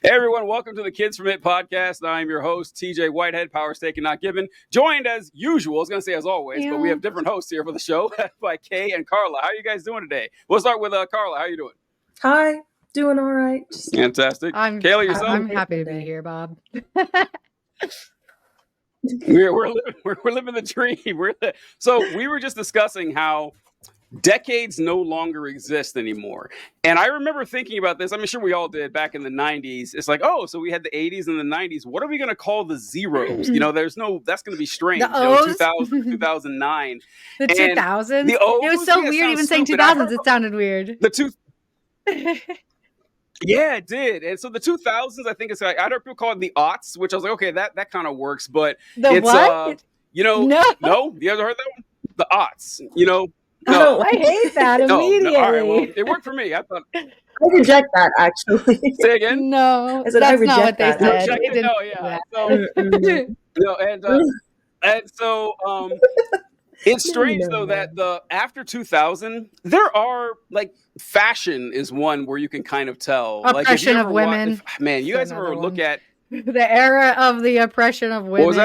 Hey everyone, welcome to the Kids from It podcast. I'm your host, TJ Whitehead, Power Stake and Not Given. Joined as usual, I was going to say as always, but we have different hosts here for the show by Kay and Carla. How are you guys doing today? We'll start with Carla. How are you doing? Hi, doing all right. Fantastic. Kayla, yourself? I'm happy to be here, Bob. We're living the dream. So we were just discussing how decades no longer exist anymore. And I remember thinking about this. I'm sure we all did back in the 90s. It's like, oh, so we had the 80s and the 90s. What are we going to call the zeros? That's going to be strange. The O's? 2000, 2009. The 2000s? The O's? It was so weird even saying 2000s. It sounded weird. Yeah, it did. And so the 2000s, I think it's like, I don't people call it the aughts, which I was like, okay, that kind of works. But it's, what? No? You ever heard that one? The aughts, No. Oh, I hate that immediately. No. All right, well, it worked for me. I thought. I reject that, actually. Say again? No, I said, that's I reject not what they that. said. No, yeah. So, it's strange though that the after 2000, there are like fashion is one where you can kind of tell oppression of women. Man, you guys ever look at the era of the oppression of women? What was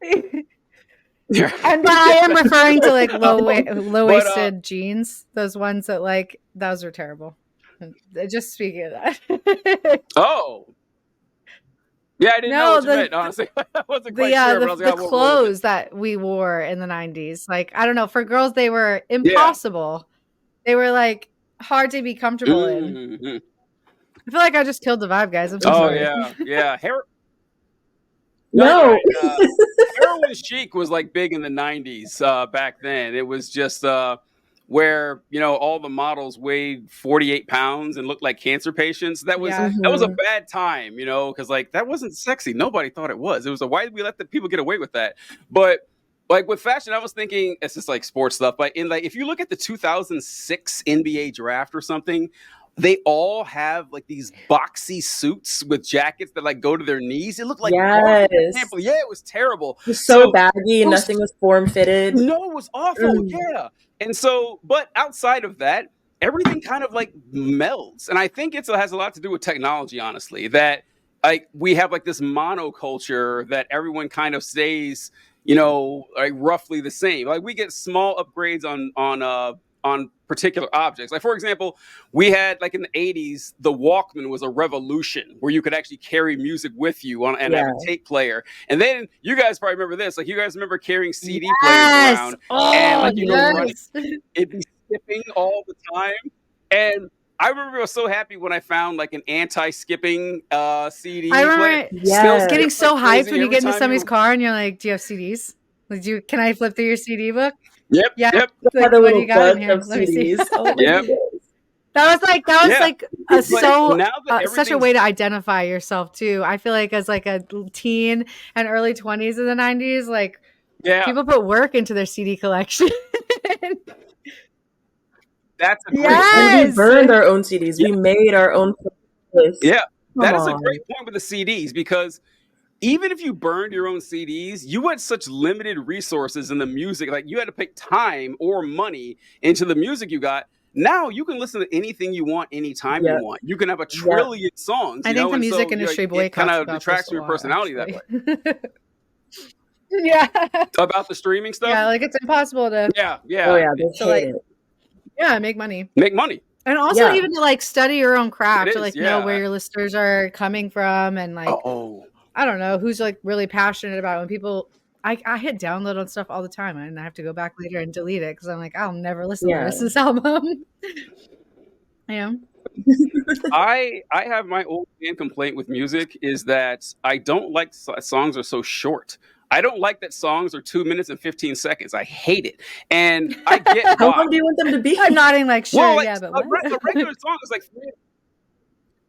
that? And I am referring to like low-waisted jeans, those ones that those are terrible. Just speaking of that. Oh. Yeah, I didn't know what you meant, honestly. I wasn't quite sure. But I was like, the clothes that we wore in the 90s, like, I don't know, for girls, they were impossible. Yeah. They were like hard to be comfortable in. I feel like I just killed the vibe, guys. I'm so sorry. Yeah. No. Heroin chic was like big in the 90s back then. It was just where, all the models weighed 48 pounds and looked like cancer patients. That was a bad time, because like that wasn't sexy. Nobody thought it was. It was why did we let the people get away with that? But like with fashion, I was thinking it's just like sports stuff. But if you look at the 2006 NBA draft or something, they all have like these boxy suits with jackets that like go to their knees. It looked like it was terrible. It was so baggy and nothing was form fitted. No, it was awful. Yeah. And so, but outside of that, everything kind of like melds. And I think it has a lot to do with technology, honestly, that like we have like this monoculture that everyone kind of stays, like roughly the same. Like we get small upgrades on particular objects. Like, for example, we had like in the 80s, the Walkman was a revolution where you could actually carry music with you and have a tape player. And then you guys probably remember this. Like, you guys remember carrying CD players around and like it'd be skipping all the time. And I remember I was so happy when I found like an anti-skipping CD player. I was getting so hyped when you get into somebody's car and you're like, do you have CDs? Like, can I flip through your CD book? Yep. Yeah. Yep. Like, what do you got in here? Let me see. Yep. That was such a way to identify yourself too. I feel like as like a teen and early 20s in the 90s, like people put work into their CD collection. That's a great We burned our own CDs. We made our own playlist. Yeah. That is a great point with the CDs because even if you burned your own CDs, you had such limited resources in the music. Like you had to put time or money into the music you got. Now you can listen to anything you want, anytime you want. You can have a trillion songs. I think the music industry boycotts kind of detracts from your personality that way. Yeah. About the streaming stuff? Yeah, like it's impossible to. Yeah. Oh yeah, they hate it. Yeah, make money. And also even to like study your own craft, to like know where your listeners are coming from and like I don't know who's like really passionate about it. When people I hit download on stuff all the time and I have to go back later and delete it because I'm like, I'll never listen to this album. Yeah. I have my old man complaint with music is that I don't like songs are so short. I don't like that songs are 2 minutes and 15 seconds. I hate it. And I get how long do you want them to be? I'm nodding like sure, but a regular song is like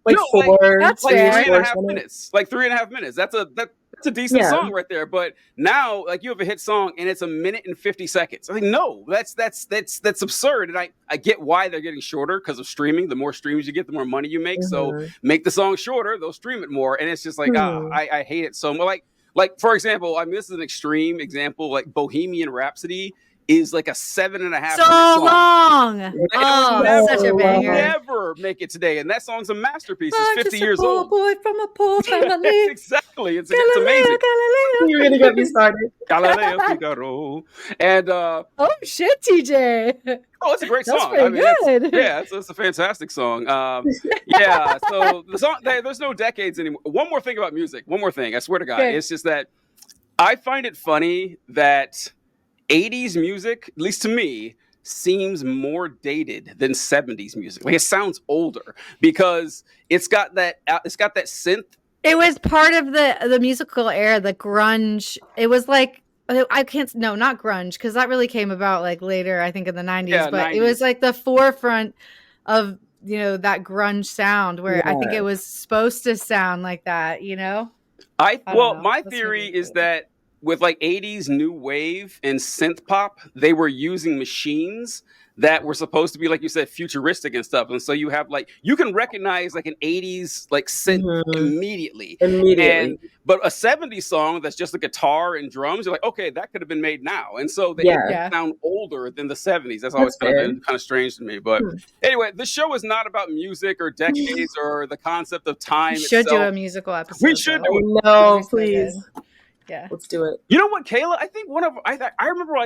that's like fair. 3.5 minutes. Like 3.5 minutes. That's a decent song right there. But now, like you have a hit song and it's 1 minute and 50 seconds. I mean, no, that's absurd. And I get why they're getting shorter because of streaming. The more streams you get, the more money you make. So make the song shorter, they'll stream it more. And it's just like I hate it so much. Like for example, I mean, this is an extreme example. Like Bohemian Rhapsody is like a 7.5 so song. long. Oh, such a banger. Never make it today, and that song's a masterpiece. It's 50 years old. Boy from a poor family. Exactly. It's amazing. You're gonna get me started. Galileo Figaro. And oh shit, TJ. Oh, it's a great song. That's pretty good. It's a fantastic song. Yeah. So the song, there's no decades anymore. One more thing about music. One more thing. I swear to God, it's just that I find it funny that 80s music, at least to me, seems more dated than 70s music. Like it sounds older because it's got that synth. It was part of the musical era, the grunge. It was like not grunge, because that really came about like later, I think in the 90s. But 90s. It was like the forefront of that grunge sound where I think it was supposed to sound like that. My theory is that with like 80s new wave and synth pop, they were using machines that were supposed to be, like you said, futuristic and stuff. And so you have you can recognize like an 80s like synth immediately. But a 70s song that's just a guitar and drums, you're like, okay, that could have been made now. And so they sound older than the 70s. That's always been kind of strange to me. But anyway, the show is not about music or decades or the concept of time. We should do a musical episode. We should do it. No, please. Yeah, let's do it. You know what, Kayla? I think I remember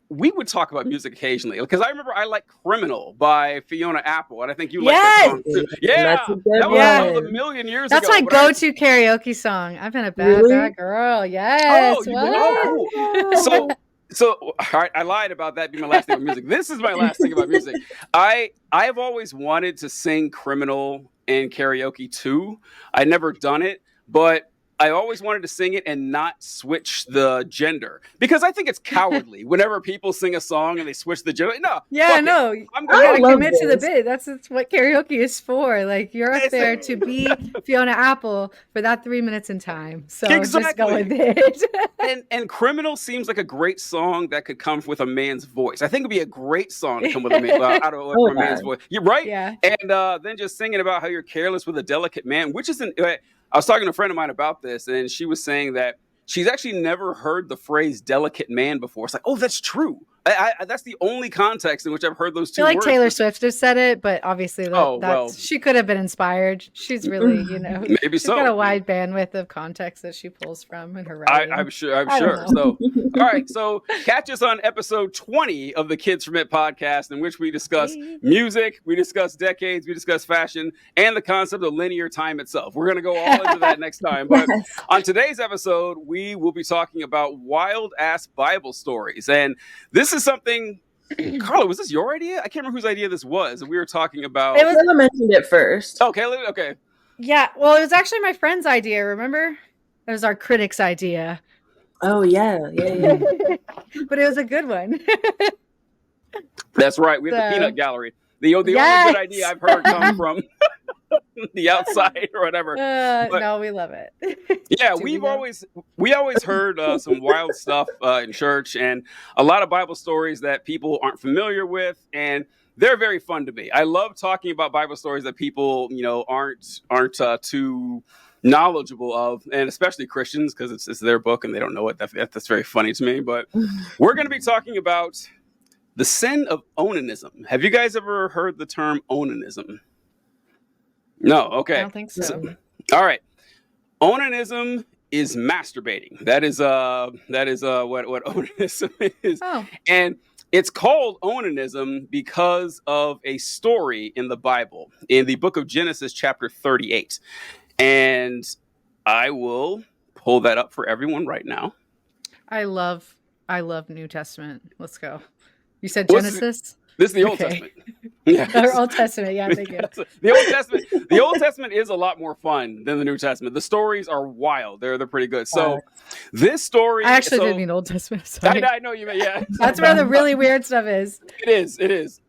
we would talk about music occasionally because I remember I like "Criminal" by Fiona Apple, and I think you like that song too. Yeah, that was a million years ago. That's my go-to karaoke song. I've been a bad girl. Yes. Cool. So all right, I lied about that being my last thing about music. This is my last thing about music. I've always wanted to sing "Criminal" in karaoke too. I'd never done it, but I always wanted to sing it and not switch the gender because I think it's cowardly whenever people sing a song and they switch the gender. No. I'm going to commit to the bit. That's what karaoke is for. Like you're up there to be Fiona Apple for that 3 minutes in time. So just go with it. and "Criminal" seems like a great song that could come with a man's voice. I think it'd be a great song to come with a man's voice. You're right. Yeah. And then just singing about how you're careless with a delicate man, which isn't. I was talking to a friend of mine about this, and she was saying that she's actually never heard the phrase "delicate man" before. It's like, oh, that's true. That's the only context in which I've heard those two words. Taylor Swift has said it, but obviously she could have been inspired. She's really, maybe she's got a wide bandwidth of context that she pulls from in her writing. I'm sure. So, all right. So catch us on episode 20 of the Kids From It podcast, in which we discuss music, we discuss decades, we discuss fashion, and the concept of linear time itself. We're going to go all into that next time. But on today's episode, we will be talking about wild ass Bible stories. And this is something, Carla, was this your idea? I can't remember whose idea this was. We were talking about. It was Kayla mentioned it first. Okay. Yeah, well, it was actually my friend's idea. Remember, it was our critic's idea. Oh yeah. But it was a good one. That's right. We have the peanut gallery. The only good idea I've heard come from the outside or whatever. No, we love it. Yeah, we always heard some wild stuff in church, and a lot of Bible stories that people aren't familiar with, and they're very fun to me. I love talking about Bible stories that people aren't too knowledgeable of, and especially Christians, because it's their book and they don't know it. That's very funny to me. But we're going to be talking about the sin of onanism. Have you guys ever heard the term onanism? No. Okay. I don't think so. All right. Onanism is masturbating. That is what onanism is. Oh. And it's called onanism because of a story in the Bible, in the book of Genesis, chapter 38. And I will pull that up for everyone right now. I love New Testament. Let's go. You said Genesis? This is the Old Testament. Yes. Or Old Testament, yeah, thank you. The Old Testament is a lot more fun than the New Testament. The stories are wild. They're pretty good. So this story, I actually did mean Old Testament. Sorry. I know you meant, yeah. That's where the really weird stuff is. It is.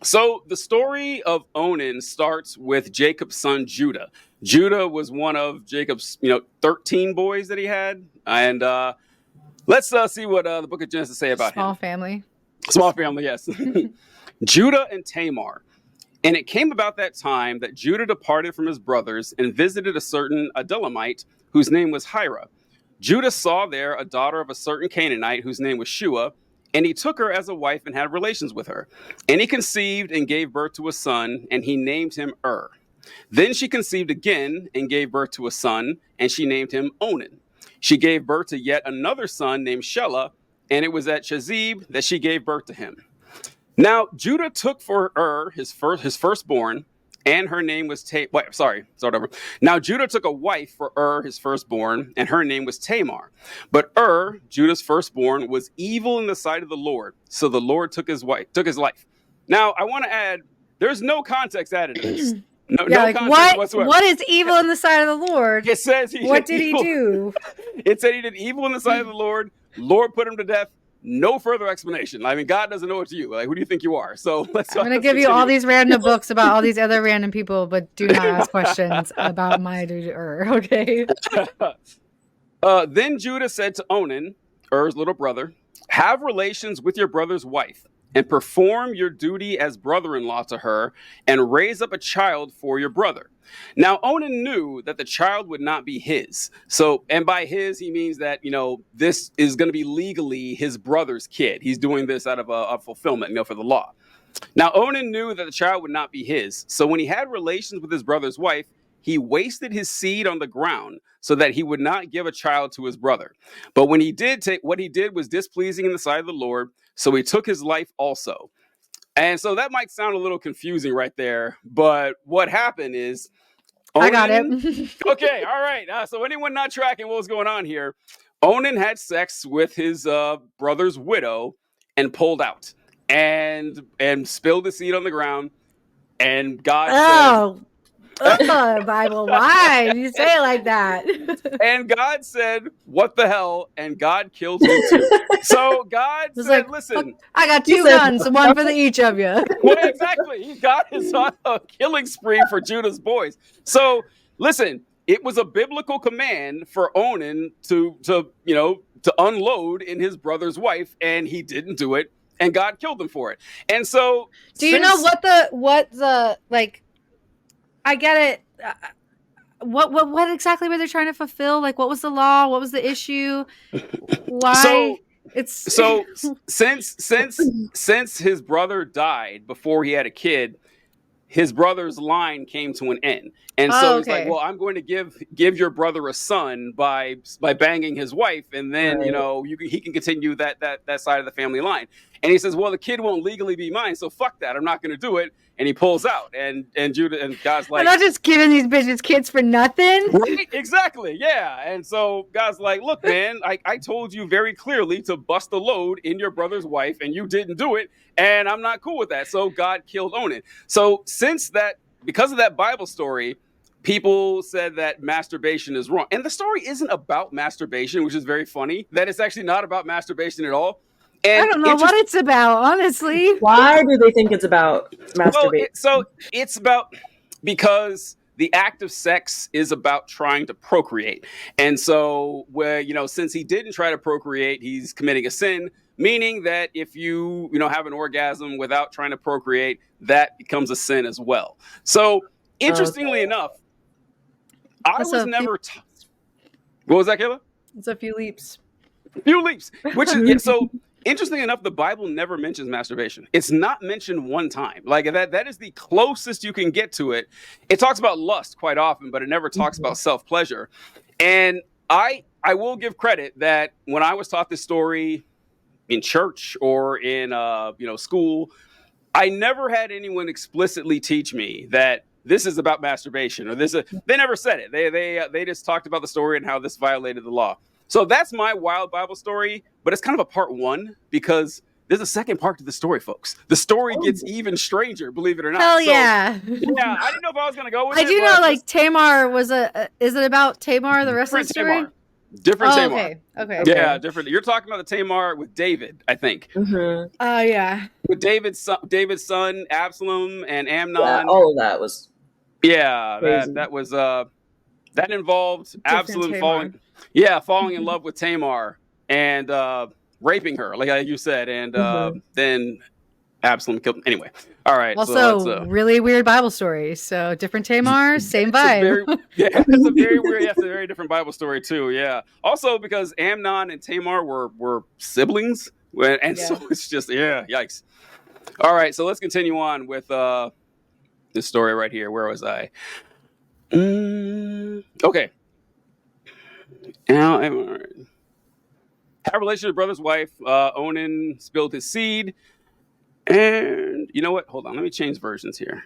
So the story of Onan starts with Jacob's son Judah. Judah was one of Jacob's 13 boys that he had, and let's see what the book of Genesis say about him. Small family, yes. Judah and Tamar. And it came about that time that Judah departed from his brothers and visited a certain Adullamite whose name was Hira. Judah saw there a daughter of a certain Canaanite whose name was Shua, And he took her as a wife and had relations with her. And he conceived and gave birth to a son, and he named him Then she conceived again and gave birth to a son, and she named him Onan. She gave birth to yet another son named Shelah, and it was at Chezib that she gave birth to him. Now Judah took for his firstborn, and her name was Now Judah took a wife for his firstborn, and her name was Tamar. But Judah's firstborn, was evil in the sight of the Lord, so the Lord took his life. Now I want to add, there's no context added to this. No context whatsoever. What is evil in the sight of the Lord? It says what did he do? It said he did evil in the sight of the Lord. Lord put him to death. No further explanation. I mean, God doesn't know it to you. Like, who do you think you are? So I'm going to give you all these random books about all these other random people, but do not ask questions about my dude okay? Then Judah said to Onan, little brother, have relations with your brother's wife, and perform your duty as brother-in-law to her, and raise up a child for your brother. Now, Onan knew that the child would not be his. So, and by his, he means that, this is going to be legally his brother's kid. He's doing this out of a fulfillment, for the law. Now, Onan knew that the child would not be his. So when he had relations with his brother's wife, he wasted his seed on the ground so that he would not give a child to his brother. But when he did what he did was displeasing in the sight of the Lord, so he took his life also. And so that might sound a little confusing right there, but what happened is I got it. Okay, all right. So anyone not tracking what was going on here, Onan had sex with his brother's widow and pulled out and spilled the seed on the ground, and God said, Bible, why do you say it like that? And God said, what the hell? And God killed him too. So God said, listen, I got two guns, one for each of you. Well, exactly. God is on a killing spree for Judah's boys. So listen, it was a biblical command for Onan to unload in his brother's wife, and he didn't do it, and God killed him for it. And so, do you know what the I get it. What exactly were they trying to fulfill? Like, what was the law? What was the issue? Why? Since his brother died before he had a kid, his brother's line came to an end. And so he's like, well, I'm going to give your brother a son by banging his wife, and then he can continue that side of the family line. And he says, well, the kid won't legally be mine, so fuck that. I'm not going to do it. And he pulls out, and Judah and God's like, I'm not just giving these bitches kids for nothing. Right? Exactly, yeah. And so God's like, look, man, I told you very clearly to bust a load in your brother's wife, and you didn't do it, and I'm not cool with that. So God killed Onan. So because of that Bible story, people said that masturbation is wrong. And the story isn't about masturbation, which is very funny, that it's actually not about masturbation at all. And I don't know what it's about, honestly. Why do they think it's about masturbation? So it's about, because the act of sex is about trying to procreate. And so since he didn't try to procreate, he's committing a sin, meaning that if you have an orgasm without trying to procreate, that becomes a sin as well. So interestingly enough, I was never what was that, Kayla? It's a few leaps. Which is so interestingly enough, the Bible never mentions masturbation. It's not mentioned one time. Like that is the closest you can get to it. It talks about lust quite often, but it never talks about self-pleasure. And I will give credit that when I was taught this story in church or in school, I never had anyone explicitly teach me that this is about masturbation, or they never said it. They just talked about the story and how this violated the law. So that's my wild Bible story, but it's kind of a part one, because there's a second part to the story, folks. The story gets even stranger, believe it or not. Hell yeah. Yeah, I didn't know if I was going to go with it. I do know, Tamar was is it about Tamar, the rest of the story? Different Tamar. Okay. Yeah, different. You're talking about the Tamar with David, I think. Mm-hmm. Yeah. With David's son, Absalom, and Amnon. Yeah, all of that was... Yeah, that was... that involved Absalom falling in love with Tamar and raping her, like you said, and then Absalom killed him. Anyway, all right. Also, really weird Bible story. So different Tamar, same vibe. It's a very weird. It's a very different Bible story too. Yeah. Also, because Amnon and Tamar were siblings, So it's just, yikes. All right, so let's continue on with this story right here. Where was I? Okay. Now, have a relationship with brother's wife. Onan spilled his seed. And you know what? Hold on. Let me change versions here.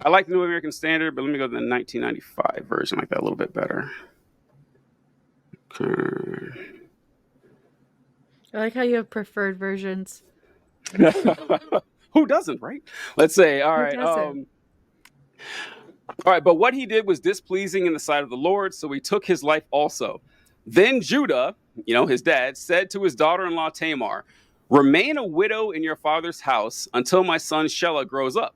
I like the New American Standard, but let me go to the 1995 version. I like that a little bit better. Okay. I like how you have preferred versions. Who doesn't, right? Let's say, all right. All right, but what he did was displeasing in the sight of the Lord, so he took his life also. Then Judah, his dad, said to his daughter-in-law Tamar, remain a widow in your father's house until my son Shelah grows up.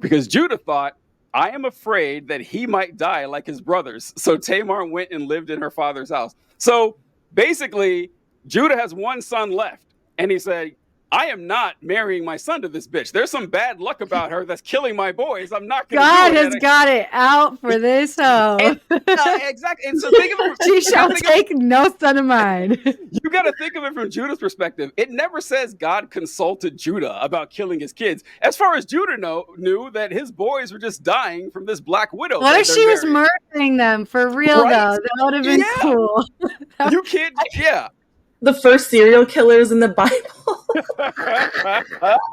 Because Judah thought, I am afraid that he might die like his brothers. So Tamar went and lived in her father's house. So basically, Judah has one son left. And he said, I am not marrying my son to this bitch. There's some bad luck about her that's killing my boys. I'm not going to God has got it out for this hoe. Exactly. And so think of it. She shall take no son of mine. You got to think of it from Judah's perspective. It never says God consulted Judah about killing his kids. As far as Judah knew that his boys were just dying from this black widow. What if she was murdering them for real, though? That would have been cool. You can't, The first serial killers in the Bible.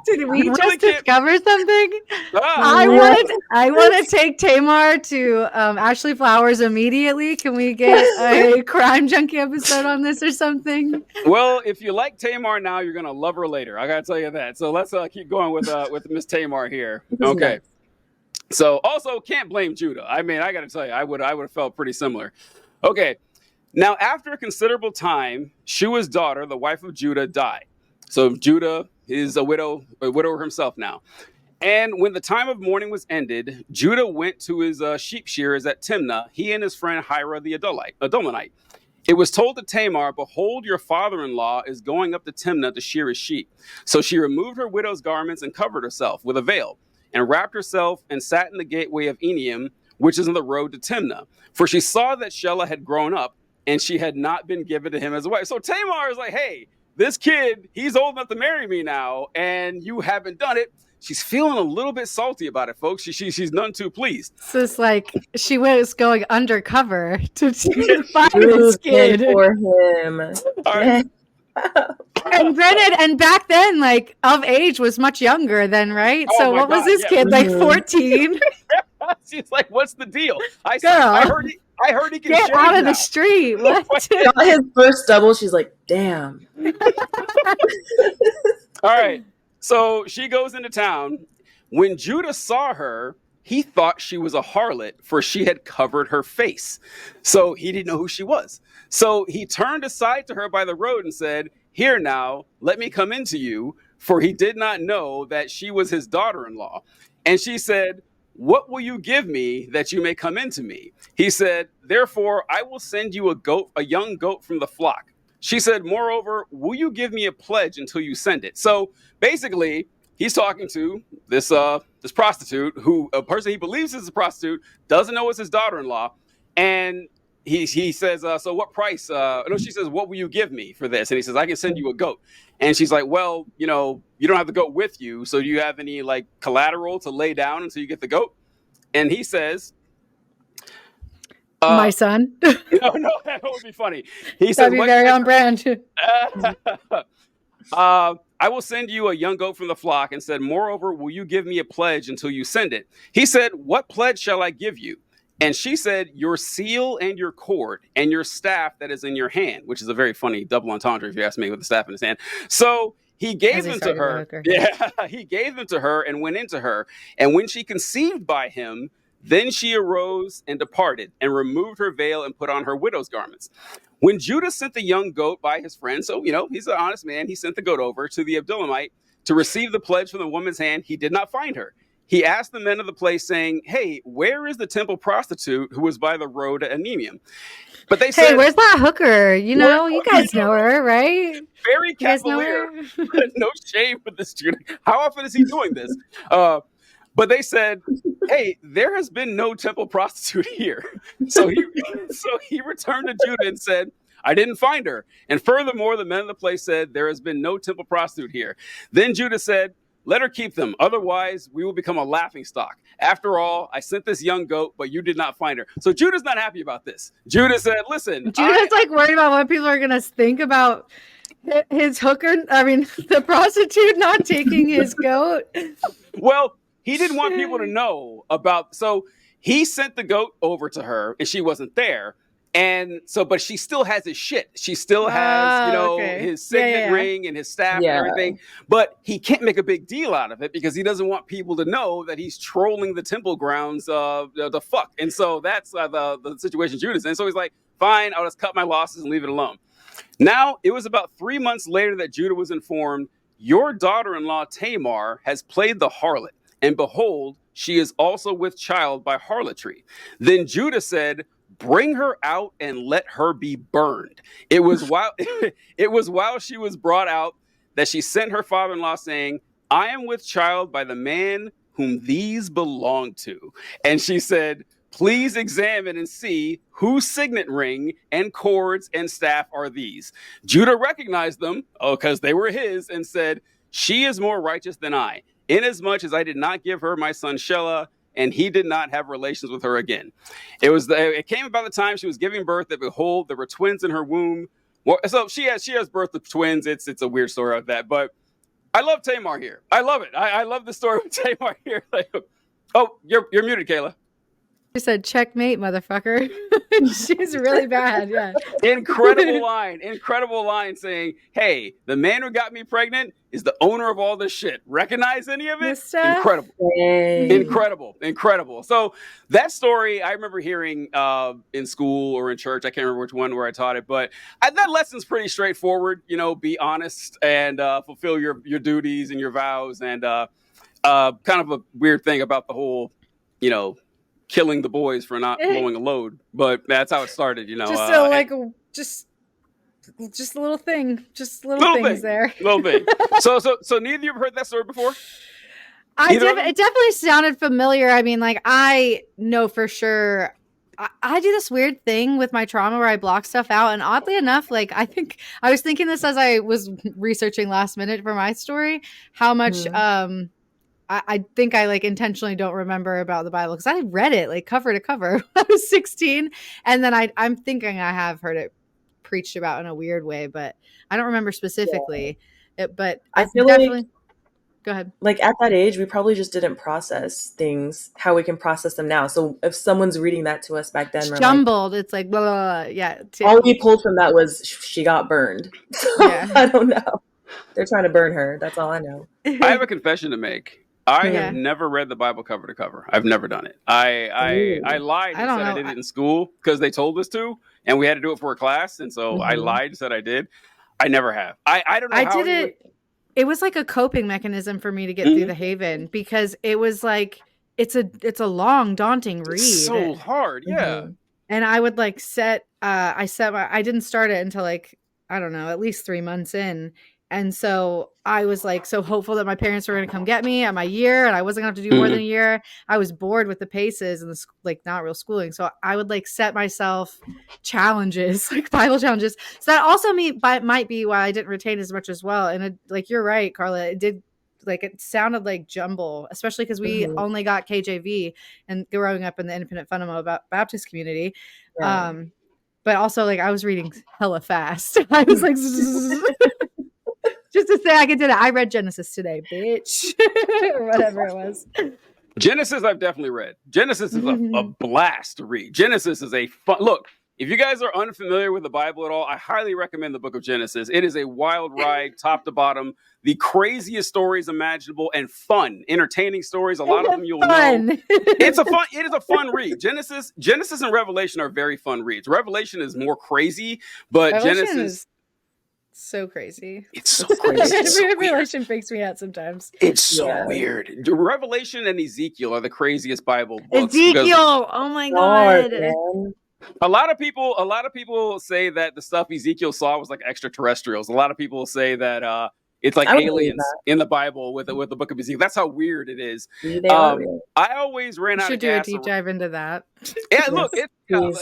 Did we just discover something? I want to take Tamar to Ashley Flowers immediately. Can we get a Crime Junkie episode on this or something? Well, if you like Tamar now, you're gonna love her later. I gotta tell you that. So let's keep going with Miss Tamar here. Okay. So also can't blame Judah. I mean, I gotta tell you, I would have felt pretty similar. Okay. Now, after a considerable time, Shua's daughter, the wife of Judah, died. So Judah is a widower himself now. And when the time of mourning was ended, Judah went to his sheep shearers at Timnah, he and his friend Hira the Adullamite. It was told to Tamar, behold, your father-in-law is going up to Timnah to shear his sheep. So she removed her widow's garments and covered herself with a veil, and wrapped herself and sat in the gateway of Enaim, which is on the road to Timnah. For she saw that Shelah had grown up, and she had not been given to him as a wife. So Tamar is like, hey, this kid, he's old enough to marry me now, and you haven't done it. She's feeling a little bit salty about it, folks. She's none too pleased. So it's like she was going undercover to find this kid. For him. All right. And granted, and back then, like, of age was much younger then, right? So what was this kid, like 14? She's like, what's the deal? I heard he can get out of the street. What? Got his first double. She's like, damn. All right. So she goes into town. When Judah saw her, he thought she was a harlot, for she had covered her face. So he didn't know who she was. So he turned aside to her by the road and said, here now, let me come into you, for he did not know that she was his daughter-in-law. And she said, what will you give me that you may come into me? He said, therefore, I will send you a young goat from the flock. She said, moreover, will you give me a pledge until you send it? So basically, he's talking to this prostitute, a person he believes is a prostitute, doesn't know it's his daughter-in-law. And he says, so what price? She says, what will you give me for this? And he says, I can send you a goat. And she's like, well, you don't have the goat with you. So do you have any like collateral to lay down until you get the goat? And he says, my son. No, that would be funny. He says, that'd be very on brand. I will send you a young goat from the flock, and said, moreover, will you give me a pledge until you send it? He said, what pledge shall I give you? And she said, your seal and your cord and your staff that is in your hand, which is a very funny double entendre if you ask me, with the staff in his hand. So he gave them to her. Yeah, he gave them to her and went into her. And when she conceived by him, then she arose and departed and removed her veil and put on her widow's garments. When Judah sent the young goat by his friend, so, he's an honest man, he sent the goat over to the Adullamite to receive the pledge from the woman's hand. He did not find her. He asked the men of the place, saying, hey, where is the temple prostitute who was by the road to Enaim? But they said, hey, where's that hooker? You guys know her, right? Very cavalier. No shame with this Judah. How often is he doing this? But they said, hey, there has been no temple prostitute here. So he returned to Judah and said, I didn't find her. And furthermore, the men of the place said, there has been no temple prostitute here. Then Judah said, let her keep them. Otherwise, we will become a laughingstock. After all, I sent this young goat, but you did not find her. So Judah's not happy about this. Judah said, listen. Judah's like worried about what people are going to think about his hooker. I mean, the prostitute not taking his goat. Well, he didn't want people to know about. So he sent the goat over to her and she wasn't there. And so, but she still has his shit. She still has, his signet ring and his staff and everything. But he can't make a big deal out of it because he doesn't want people to know that he's trolling the temple grounds the fuck. And so that's the situation Judah's in. So he's like, fine, I'll just cut my losses and leave it alone. Now, it was about 3 months later that Judah was informed, your daughter-in-law Tamar has played the harlot. And behold, she is also with child by harlotry. Then Judah said, bring her out and let her be burned. It was while she was brought out that she sent her father-in-law saying, I am with child by the man whom these belong to. And she said, please examine and see whose signet ring and cords and staff are these. Judah recognized them, because they were his, and said, she is more righteous than I, inasmuch as I did not give her my son Shelah, and he did not have relations with her again. It came about the time she was giving birth that behold, there were twins in her womb. Well, so she has birth of twins. It's a weird story of that, but I love Tamar here. I love it. I love the story with Tamar here. Oh, you're muted, Kayla. She said, checkmate, motherfucker. She's really bad. Yeah. Incredible line saying, hey, the man who got me pregnant is the owner of all this shit. Recognize any of it? Incredible. Hey. Incredible. So that story, I remember hearing in school or in church. I can't remember which one where I taught it, but that lesson's pretty straightforward. Be honest and fulfill your duties and your vows. And kind of a weird thing about the whole, killing the boys for not blowing a load, but that's how it started, Just a little thing, there. Little thing. So neither of you have heard that story before? It definitely sounded familiar. I mean, I know for sure. I do this weird thing with my trauma where I block stuff out, and oddly enough, I think I was thinking this as I was researching last minute for my story, how much I think I intentionally don't remember about the Bible because I read it cover to cover when I was 16. And then I'm thinking I have heard it preached about in a weird way, but I don't remember specifically. But I feel definitely... Go ahead. At that age, we probably just didn't process things how we can process them now. So if someone's reading that to us back then, we're jumbled. It's blah, blah, blah. Yeah. All we pulled from that was she got burned. So I don't know. They're trying to burn her. That's all I know. I have a confession to make. I have never read the Bible cover to cover. I've never done it. I lied and said I did it in school because they told us to, and we had to do it for a class. And so I lied and said I did. I never have. I don't know how I did it. It was like a coping mechanism for me to get through the Haven because it was it's a long, daunting read. It's so hard. Yeah. And I would I didn't start it until I don't know, at least 3 months in. And so I was so hopeful that my parents were going to come get me at my year and I wasn't going to have to do more than a year. I was bored with the paces and the not real schooling. So I would set myself challenges, Bible challenges. So that also might be why I didn't retain as much as well. And you're right, Carla, it did it sounded like jumble, especially because we only got KJV and growing up in the independent fundamental Baptist community. Yeah. But also I was reading hella fast. I was just to say I could do that. I read Genesis today, bitch. Or whatever it was. Genesis I've definitely read. Genesis is a blast to read. Genesis is a fun... Look, if you guys are unfamiliar with the Bible at all, I highly recommend the book of Genesis. It is a wild ride, top to bottom. The craziest stories imaginable and fun, entertaining stories. A lot of them you'll know. It is a fun read. Genesis and Revelation are very fun reads. Revelation is more crazy, but Genesis... so crazy. It's so crazy. Revelation freaks me out sometimes. It's so weird. Revelation and Ezekiel are the craziest Bible books. Ezekiel! Oh my God. A lot of people say that the stuff Ezekiel saw was extraterrestrials. A lot of people say that it's like aliens in the Bible with the book of Ezekiel. That's how weird it is. They are real. I always ran out of gas. Should do a deep dive into that. Yeah, look, Ezekiel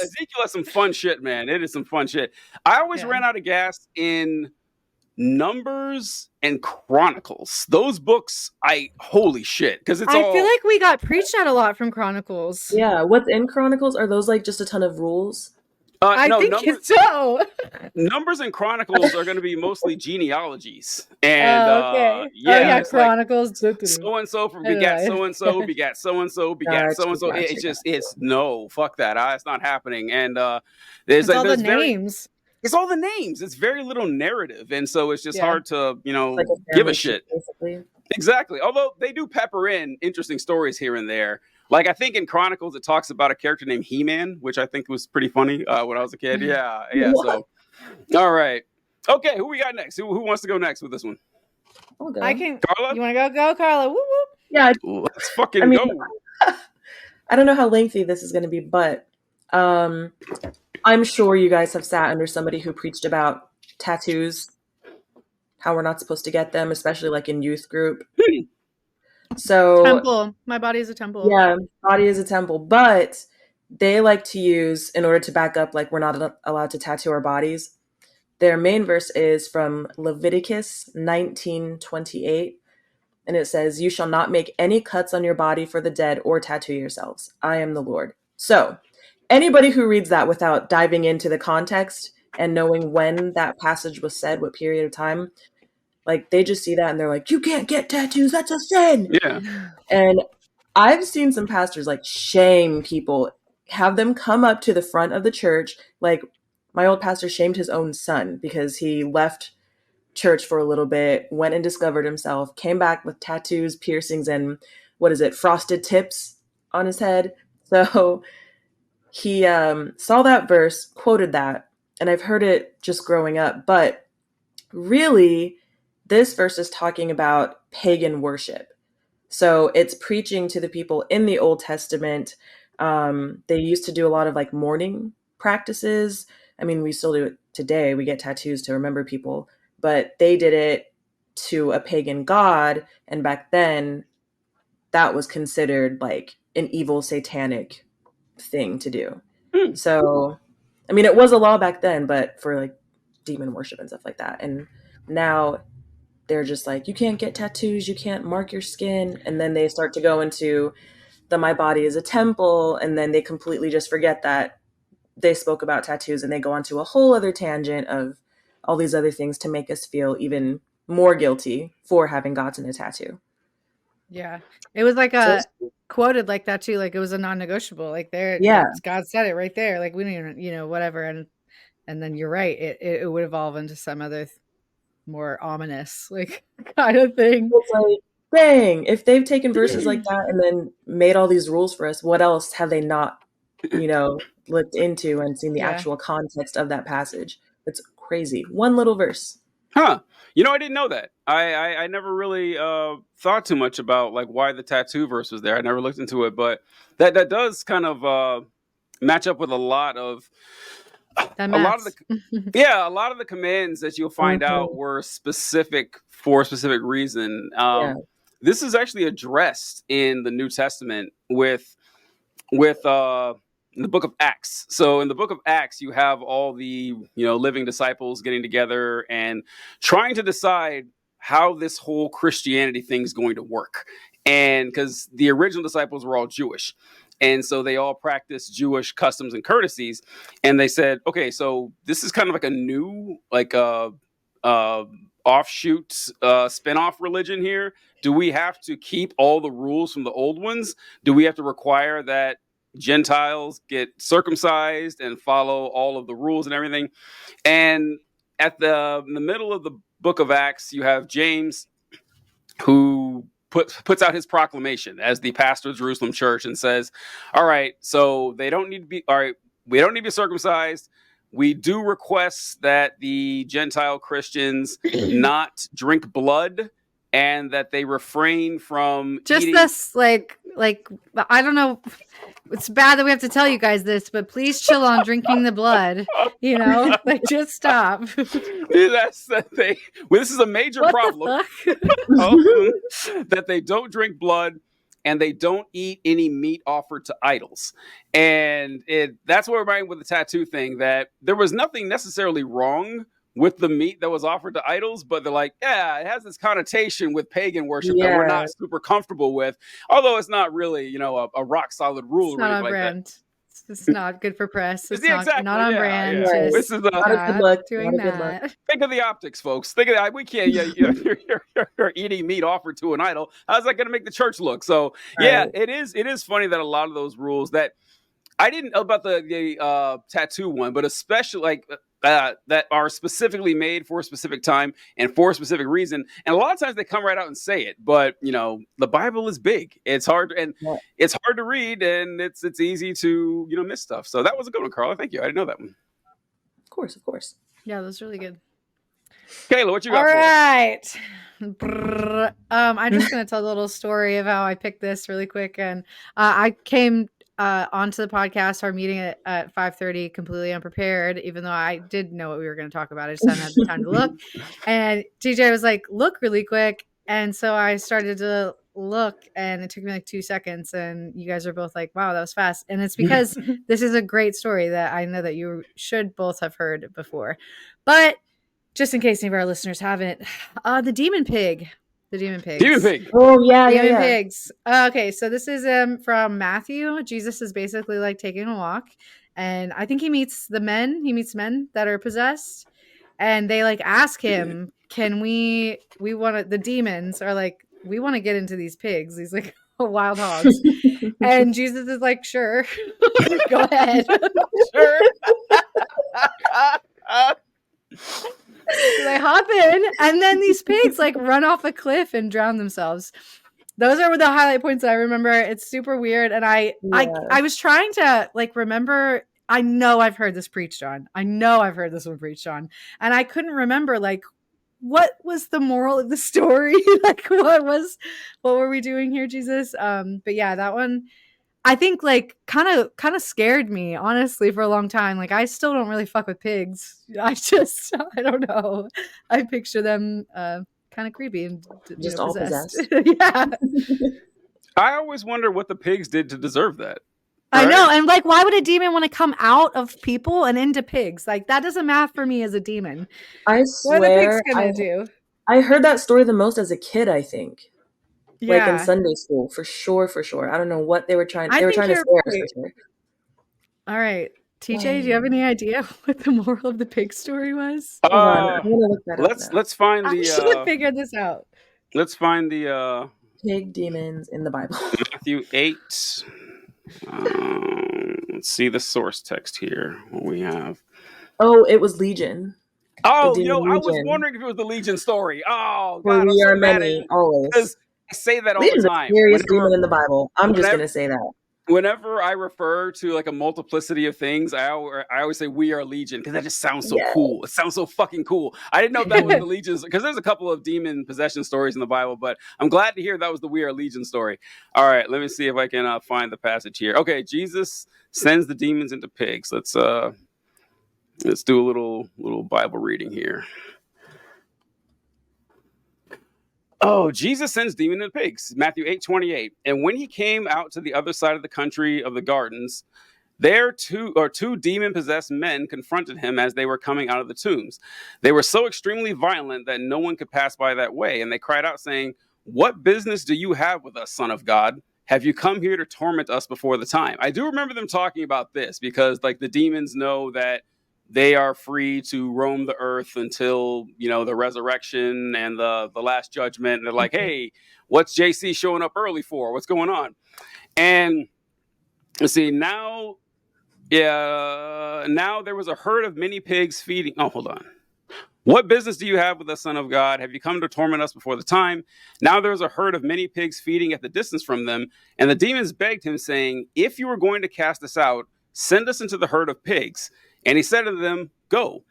has some fun shit, man. It is some fun shit. I always ran out of gas in Numbers and Chronicles. Those books, holy shit, because I feel like we got preached at a lot from Chronicles. Yeah, what's in Chronicles? Are those like just a ton of rules? I think so. Numbers and Chronicles are going to be mostly genealogies, and Chronicles. Like, so and so begat so and so begat so and so begat so and so. It's no, fuck that. It's not happening. And there's all the names. It's all the names. It's very little narrative, and so it's just hard to give a shit. Basically. Exactly. Although they do pepper in interesting stories here and there. Like, I think in Chronicles, it talks about a character named He-Man, which I think was pretty funny when I was a kid. Yeah. What? So, all right. Okay, who we got next? Who wants to go next with this one? I can. Carla? You want to go, Carla? Woo woo. Yeah. Let's fucking go. I don't know how lengthy this is going to be, but I'm sure you guys have sat under somebody who preached about tattoos, how we're not supposed to get them, especially like in youth group. So temple. My body is a temple. Yeah, body is a temple. But they like to use, in order to back up, like we're not allowed to tattoo our bodies, their main verse is from Leviticus 19:28. And it says, "You shall not make any cuts on your body for the dead or tattoo yourselves. I am the Lord." So anybody who reads that without diving into the context and knowing when that passage was said, what period of time, like they just see that and they're like, "You can't get tattoos. That's a sin." Yeah. And I've seen some pastors like shame people, have them come up to the front of the church. Like my old pastor shamed his own son because he left church for a little bit, went and discovered himself, came back with tattoos, piercings, and frosted tips on his head. So he saw that verse, quoted that, and I've heard it just growing up. But really, this verse is talking about pagan worship. So it's preaching to the people in the Old Testament. They used to do a lot of like mourning practices. I mean, we still do it today. We get tattoos to remember people, but they did it to a pagan god. And back then, that was considered like an evil satanic thing to do. So, I mean, it was a law back then, but for like demon worship and stuff like that. And now they're just like, you can't get tattoos, you can't mark your skin. And then they start to go into the my body is a temple. And then they completely just forget that they spoke about tattoos, and they go onto a whole other tangent of all these other things to make us feel even more guilty for having gotten a tattoo. Yeah. It was like quoted like that too. Like it was a non-negotiable, like there. Yeah. God said it right there. Like we don't even, whatever. And then you're right. It would evolve into some other more ominous like kind of thing. It's like, dang, if they've taken verses like that and then made all these rules for us, what else have they not, looked into and seen the actual context of that passage? It's crazy. One little verse. Huh. I didn't know that. I never really thought too much about like why the tattoo verse was there. I never looked into it, but that does kind of match up with a lot of the commands that you'll find out were specific for a specific reason. This is actually addressed in the New Testament with in the book of Acts. So in the book of Acts, you have all the, living disciples getting together and trying to decide how this whole Christianity thing is going to work. And because the original disciples were all Jewish. And so they all practiced Jewish customs and courtesies. And they said, okay, so this is kind of like a new, like offshoot spinoff religion here. Do we have to keep all the rules from the old ones? Do we have to require that Gentiles get circumcised and follow all of the rules and everything? And in the middle of the book of Acts, you have James, who puts out his proclamation as the pastor of Jerusalem church and says, all right, so we don't need to be circumcised. We do request that the Gentile Christians not drink blood and that they refrain from just eating. This like I don't know, it's bad that we have to tell you guys this, but please chill on drinking the blood, like just stop. That's the thing. Well, this is a major problem. That they don't drink blood and they don't eat any meat offered to idols. And that's what we're with the tattoo thing, that there was nothing necessarily wrong with the meat that was offered to idols, but they're like, yeah, it has this connotation with pagan worship that we're not super comfortable with, although it's not really, a rock solid rule. It's not on brand. It's not good for press. It's not on brand. Yeah. This is doing that. Think of the optics, folks. Think of that. We can't. You're eating meat offered to an idol. How's that going to make the church look? So it is funny that a lot of those rules that I didn't know about the tattoo one, but especially that are specifically made for a specific time and for a specific reason. And a lot of times they come right out and say it, but the Bible is big. It's hard it's hard to read, and it's easy to, miss stuff. So that was a good one, Carla. Thank you. I didn't know that one. Of course. Yeah, that was really good. Kayla, what you got? All right. I'm just going to tell a little story of how I picked this really quick. And I came onto the podcast, our meeting at 5:30, completely unprepared, even though I did know what we were going to talk about. I just hadn't had the time to look. And TJ was like, look really quick. And so I started to look, and it took me like 2 seconds. And you guys are both like, wow, that was fast. And it's because this is a great story that I know that you should both have heard before. But just in case any of our listeners haven't, the demon pig. The demon pigs. Demon pig. Oh, yeah, demon pigs. Okay, so this is from Matthew. Jesus is basically like taking a walk, and I think he meets men that are possessed, and they like ask him, "Can we want the demons are like, we want to get into these pigs, these like wild hogs," and Jesus is like, "Sure, go ahead, sure." So they hop in, and then these pigs like run off a cliff and drown themselves. Those are the highlight points that I remember. It's super weird, and I was trying to like remember. I know I've heard this preached on. And I couldn't remember like what was the moral of the story. Like what were we doing here, Jesus? But yeah, that one I think like kind of scared me, honestly, for a long time. Like I still don't really fuck with pigs. I don't know. I picture them kind of creepy and just all possessed. Yeah. I always wonder what the pigs did to deserve that. Right? I know. And like, why would a demon want to come out of people and into pigs? Like that doesn't math for me as a demon. I swear. What are the pigs gonna do? I heard that story the most as a kid, I think. Yeah. Like in Sunday school, for sure. I don't know what they were trying. They were trying to scare us. For sure. All right, TJ, do you have any idea what the moral of the pig story was? Let's find the. I should have figured this out. Let's find the pig demons in the Bible. Matthew 8. Let's see the source text here. What we have. Oh, it was Legion. Oh, I was wondering if it was the Legion story. Oh, God, we are many always. I say that all the time. Legion's a demon in the Bible. I'm just gonna say that. Whenever I refer to like a multiplicity of things, I always say we are Legion because that just sounds so cool. It sounds so fucking cool. I didn't know if that was the Legion, because there's a couple of demon possession stories in the Bible, but I'm glad to hear that was the we are Legion story. All right, let me see if I can find the passage here. Okay, Jesus sends the demons into pigs. Let's do a little Bible reading here. Oh, Jesus sends demons into pigs. Matthew 8:28. And when he came out to the other side of the country of the gardens, there two demon-possessed men confronted him as they were coming out of the tombs. They were so extremely violent that no one could pass by that way. And they cried out, saying, "What business do you have with us, Son of God? Have you come here to torment us before the time?" I do remember them talking about this because like the demons know that they are free to roam the earth until, the resurrection and the last judgment. And they're like, hey, what's JC showing up early for? What's going on? And let's see, now there was a herd of many pigs feeding. Oh, hold on. What business do you have with the Son of God? Have you come to torment us before the time? Now there was a herd of many pigs feeding at the distance from them. And the demons begged him, saying, if you were going to cast us out, send us into the herd of pigs. And he said to them, go.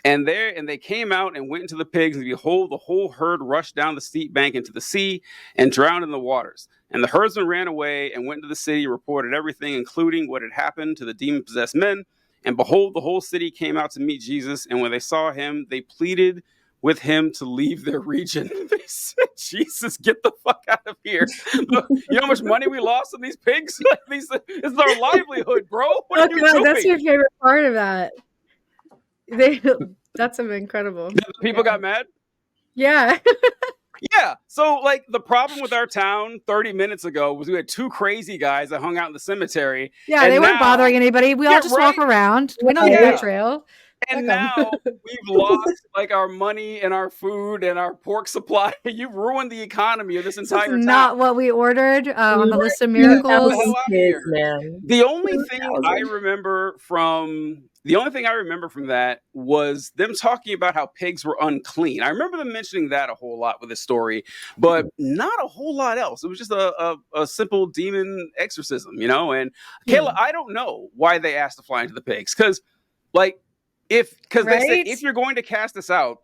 And they came out and went into the pigs, and behold, the whole herd rushed down the steep bank into the sea and drowned in the waters. And the herdsman ran away and went into the city and reported everything, including what had happened to the demon-possessed men. And behold, the whole city came out to meet Jesus. And when they saw him, they pleaded with him to leave their region. They said, Jesus, get the fuck out of here. You know how much money we lost on these pigs? This is our livelihood, bro. What are you doing? That's your favorite part of that. That's incredible. People got mad? Yeah. Yeah. So, like, the problem with our town 30 minutes ago was we had two crazy guys that hung out in the cemetery. Yeah, they weren't bothering anybody. We all just walk around. We don't need a trail. And now we've lost like our money and our food and our pork supply. You've ruined the economy of this entire town. Not what we ordered on the list of miracles. The only thing I remember from that was them talking about how pigs were unclean. I remember them mentioning that a whole lot with this story, but not a whole lot else. It was just a simple demon exorcism, you know? And Kayla, I don't know why they asked to fly into the pigs. Because they said, if you're going to cast us out,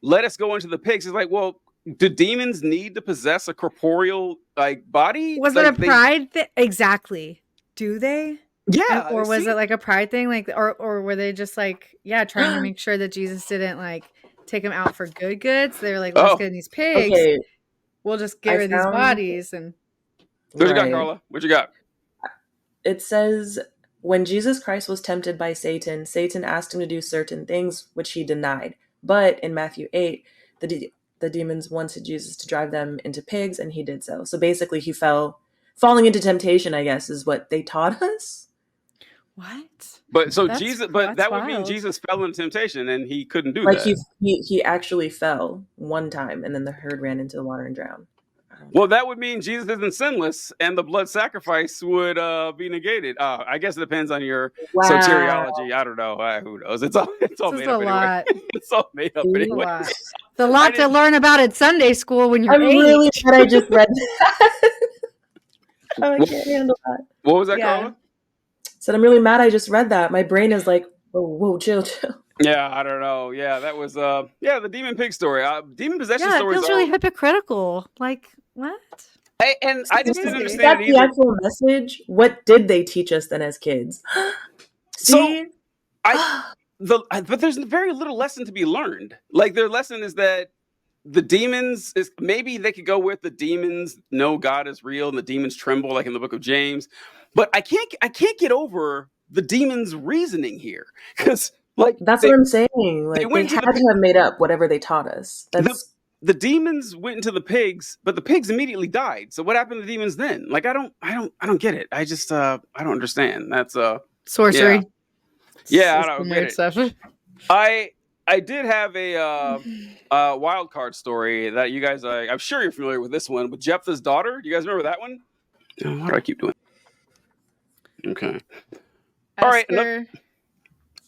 let us go into the pigs. It's like, well, do demons need to possess a corporeal body? Was it a pride thing? Exactly. Do they? Yeah. Or was it like a pride thing? Or were they just trying to make sure that Jesus didn't take them out for good? So they were like, let's get in these pigs. Okay. We'll just get rid of these bodies. And what you got, Carla? What you got? It says, when Jesus Christ was tempted by Satan, Satan asked him to do certain things, which he denied. But in Matthew 8, the demons wanted Jesus to drive them into pigs, and he did so. So basically, he falling into temptation, I guess, is what they taught us. What? But so that would mean Jesus fell into temptation, and he couldn't do that. He actually fell one time, and then the herd ran into the water and drowned. Well, that would mean Jesus isn't sinless, and the blood sacrifice would be negated. I guess it depends on your soteriology. I don't know. Who knows? It's all made up anyway. It's all made up anyway. It's a lot to learn about at Sunday school when you're 8. Really glad I just read that. I can't handle that. What was that, Carla? Said I'm really mad I just read that. My brain is like, whoa, chill. Yeah, I don't know. Yeah, that was the demon pig story. Demon possession stories. It feels really hypocritical. Like, what? And I just didn't understand that's the actual message. What did they teach us then as kids? But there's very little lesson to be learned. Like, their lesson is that the demons maybe they could go with the demons know God is real and the demons tremble, like in the book of James. But I can't get over the demons' reasoning here, because that's what I'm saying. They had to have made up whatever they taught us. The demons went into the pigs, but the pigs immediately died. So what happened to the demons then? Like, I don't get it. I just I don't understand. That's sorcery. Yeah, I don't get it. Stuff. I did have a wild card story that you guys, I'm sure you're familiar with this one, with Jephthah's daughter. Do you guys remember that one? Why do I keep doing it? Okay. All right.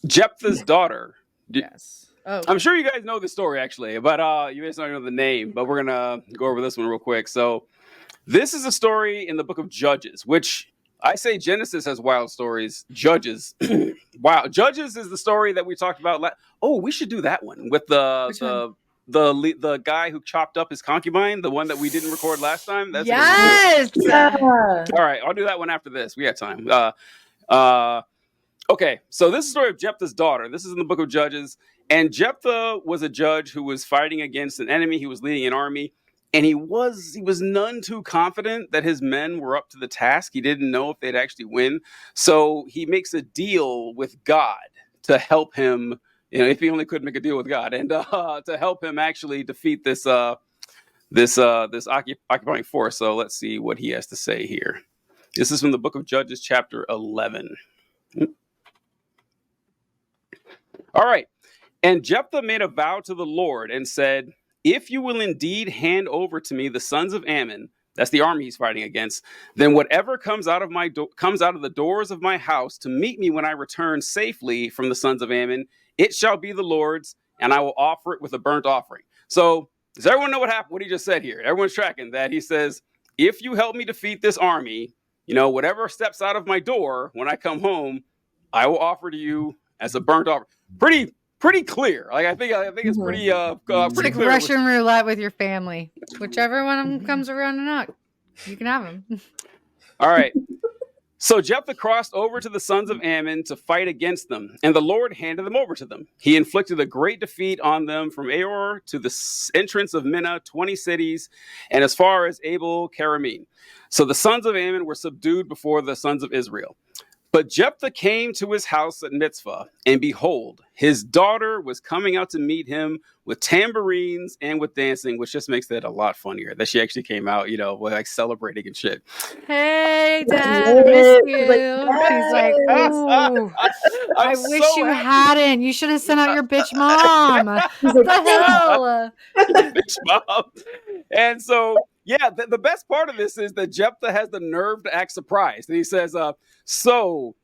Jephthah's daughter. Yes. Oh. I'm sure you guys know the story, actually, but you guys don't know the name, but we're going to go over this one real quick. So this is a story in the book of Judges, which I say Genesis has wild stories. Judges. Wow. Judges is the story that we talked about. We should do that one with the guy who chopped up his concubine, the one that we didn't record last time. That's yes. All right. I'll do that one after this. We have time. Okay. So this is the story of Jephthah's daughter. This is in the book of Judges. And Jephthah was a judge who was fighting against an enemy. He was leading an army. And he was none too confident that his men were up to the task. He didn't know if they'd actually win. So he makes a deal with God to help him, if he only could make a deal with God, and to help him actually defeat this occupying force. So let's see what he has to say here. This is from the book of Judges, chapter 11. All right. And Jephthah made a vow to the Lord and said, if you will indeed hand over to me the sons of Ammon, that's the army he's fighting against, then whatever comes out of the doors of my house to meet me when I return safely from the sons of Ammon, it shall be the Lord's, and I will offer it with a burnt offering. So does everyone know what happened? What he just said here? Everyone's tracking that. He says, if you help me defeat this army, whatever steps out of my door when I come home, I will offer to you as a burnt offering. pretty clear. Like I think it's pretty it's pretty like clear. Russian roulette with your family. Whichever one of them comes around and knock, you can have them. All right. So Jephthah crossed over to the sons of Ammon to fight against them, and the Lord handed them over to them. He inflicted a great defeat on them from Aor to the entrance of Minnah, 20 cities, and as far as Abel Keramim. So the sons of Ammon were subdued before the sons of Israel. But Jephthah came to his house at Mitzvah, and behold, his daughter was coming out to meet him with tambourines and with dancing, which just makes it a lot funnier that she actually came out, like celebrating and shit. Hey, Dad, I miss you. He's like, oh, I wish you hadn't. You should have sent out your bitch mom. What the hell? Bitch mom. And so, yeah, the best part of this is that Jephthah has the nerve to act surprised. And he says, so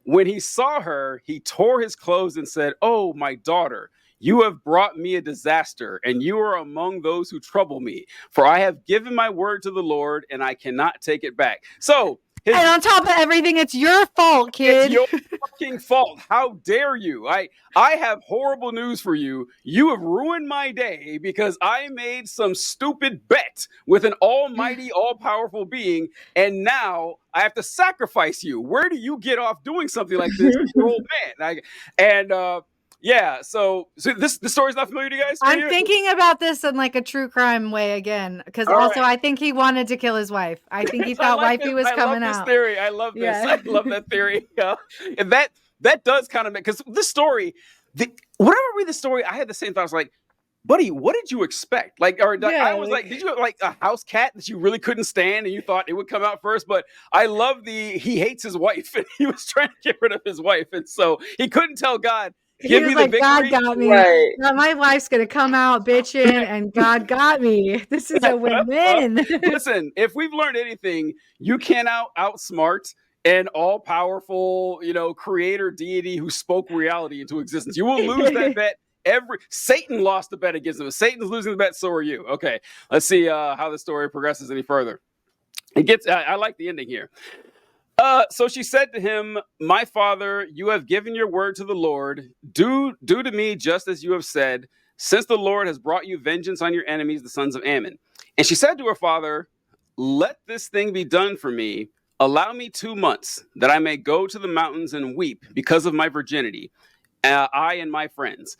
when he saw her, he tore his clothes and said, "Oh, my daughter, you have brought me a disaster, and you are among those who trouble me. For I have given my word to the Lord, and I cannot take it back." So, and on top of everything, it's your fault, kid. It's your fucking fault. How dare you? I have horrible news for you. You have ruined my day because I made some stupid bet with an almighty, all-powerful being, and now I have to sacrifice you. Where do you get off doing something like this, your old man? Yeah, so the story's not familiar to you guys? I'm thinking about this in like a true crime way again, because also I think he wanted to kill his wife. I think he thought wifey was coming out. I love this theory. I love this. Yeah. I love that theory. And that does kind of make, because this story, whenever I read the story, I had the same thought. I was like, buddy, what did you expect? I was like, did you have like a house cat that you really couldn't stand and you thought it would come out first? But I love he hates his wife and he was trying to get rid of his wife. And so he couldn't tell God, give me the victory. God got me. Right. Now my wife's going to come out bitching and God got me. This is a win-win. Listen, if we've learned anything, you cannot outsmart an all-powerful, creator deity who spoke reality into existence. You will lose that bet. Satan lost the bet against him. If Satan's losing the bet, so are you. Okay, let's see how the story progresses any further. I like the ending here. So she said to him, "My father, you have given your word to the Lord. Do to me just as you have said, since the Lord has brought you vengeance on your enemies, the sons of Ammon." And she said to her father, "Let this thing be done for me. Allow me 2 months that I may go to the mountains and weep because of my virginity, I and my friends."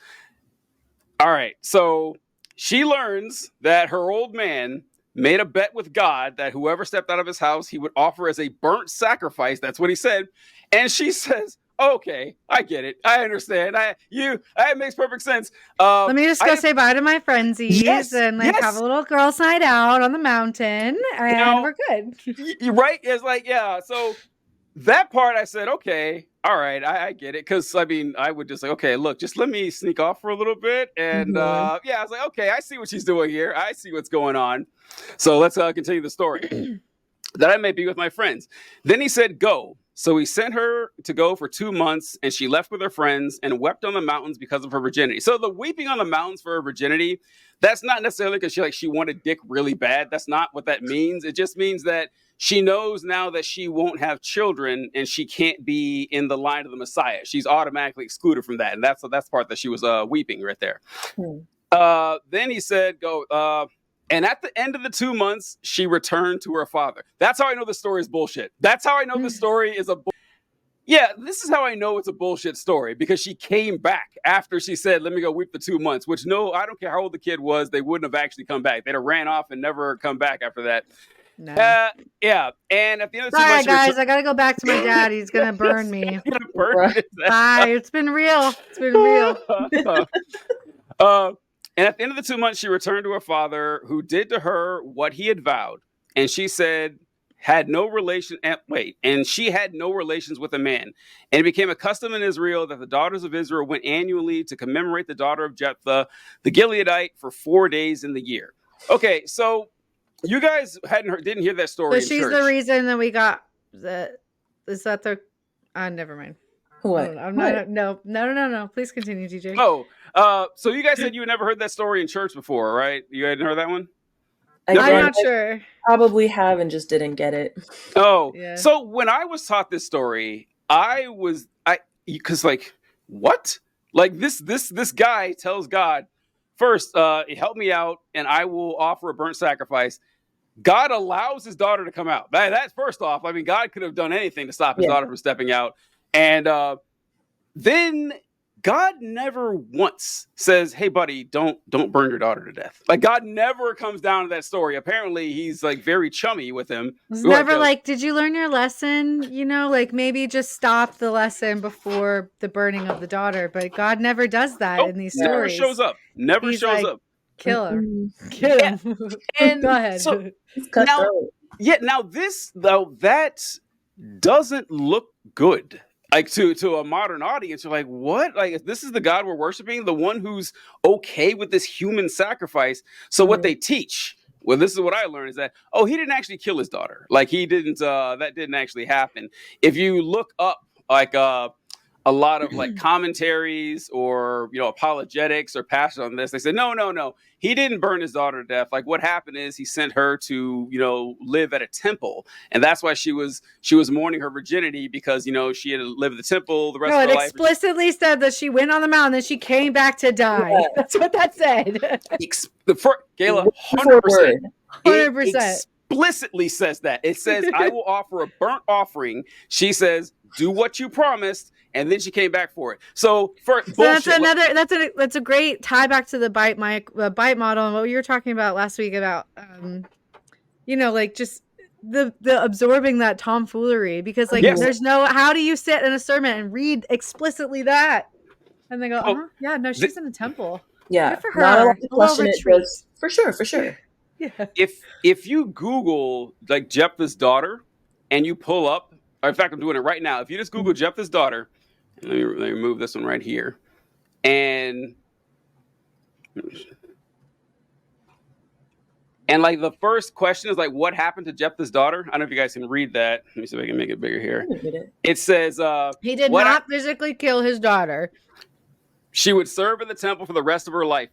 All right, so she learns that her old man made a bet with God that whoever stepped out of his house, he would offer as a burnt sacrifice. That's what he said. And she says, "Okay, I get it. I understand. It makes perfect sense. Let me just go say bye to my friendsies and have a little girls' night out on the mountain, and we're good." You're right. It's like, yeah. So that part I said, okay, all right, I get it. Because, I would just say, okay, look, just let me sneak off for a little bit. And, I was like, okay, I see what she's doing here. I see what's going on. So let's continue the story. "That I may be with my friends. Then he said, go. So he sent her to go for 2 months, and she left with her friends and wept on the mountains because of her virginity." So the weeping on the mountains for her virginity, that's not necessarily because she wanted dick really bad. That's not what that means. It just means that she knows now that she won't have children and she can't be in the line of the Messiah. She's automatically excluded from that. And that's the part that she was weeping right there. Then he said, go. And at the end of the 2 months, she returned to her father. That's how I know the story is bullshit. That's how I know the story is Yeah, this is how I know it's a bullshit story, because she came back after she said, "Let me go weep for 2 months," which I don't care how old the kid was, they wouldn't have actually come back. They'd have ran off and never come back after that. No. Yeah, and at the end of the 2 months, guys, I gotta go back to my dad. He's gonna burn me. Bye. It's been real. And at the end of the 2 months, she returned to her father, who did to her what he had vowed. And she said, she had no relations with a man. And it became a custom in Israel that the daughters of Israel went annually to commemorate the daughter of Jephthah, the Gileadite, for 4 days in the year. Okay, so you guys didn't hear that story. So she's the reason that we got the. Is that the? Never mind. What? No. Please continue, DJ. Oh, so you guys said you had never heard that story in church before, right? You hadn't heard that one? I'm not sure. Probably have and just didn't get it. Oh, yeah. So when I was taught this story, because what? Like this guy tells God, first, help me out, and I will offer a burnt sacrifice. God allows his daughter to come out. That's first off. I mean, God could have done anything to stop his daughter from stepping out. And then God never once says, hey, buddy, don't burn your daughter to death. Like, God never comes down to that story. Apparently, he's like very chummy with him. It's never like, did you learn your lesson? You know, like maybe just stop the lesson before the burning of the daughter. But God never does that in these stories. Never shows up. Never shows up. Kill him. Kill him. And go ahead. So, now this, though, that doesn't look good. Like to a modern audience, you're like, what? Like, this is the God we're worshiping, the one who's okay with this human sacrifice. So what they teach, well, this is what I learned, is that, he didn't actually kill his daughter. Like, he didn't, that didn't actually happen. If you look up, like, a lot of like commentaries or, apologetics or passion on this, they said, no, he didn't burn his daughter to death. Like, what happened is he sent her to, live at a temple. And that's why she was mourning her virginity, because, she had lived at the temple the rest of her life. It explicitly said that she went on the mountain and she came back to die. Yeah. That's what that said. Gayla, 100%. 100%. Explicitly says that. It says, I will offer a burnt offering. She says, do what you promised. And then she came back for it. So that's a great tie back to the bite model and what you were talking about last week about, like just the absorbing that tomfoolery, because there's no, how do you sit in a sermon and read explicitly that? And they go, she's in a temple. Yeah. Good for her. Not allowed to question it, for sure. Yeah. If you Google like Jephthah's daughter and you pull up, in fact, I'm doing it right now. If you just Google Jephthah's daughter, let me move this one right here. And like the first question is like, what happened to Jephthah's daughter? I don't know if you guys can read that. Let me see if I can make it bigger here. It says, he did not physically kill his daughter. She would serve in the temple for the rest of her life.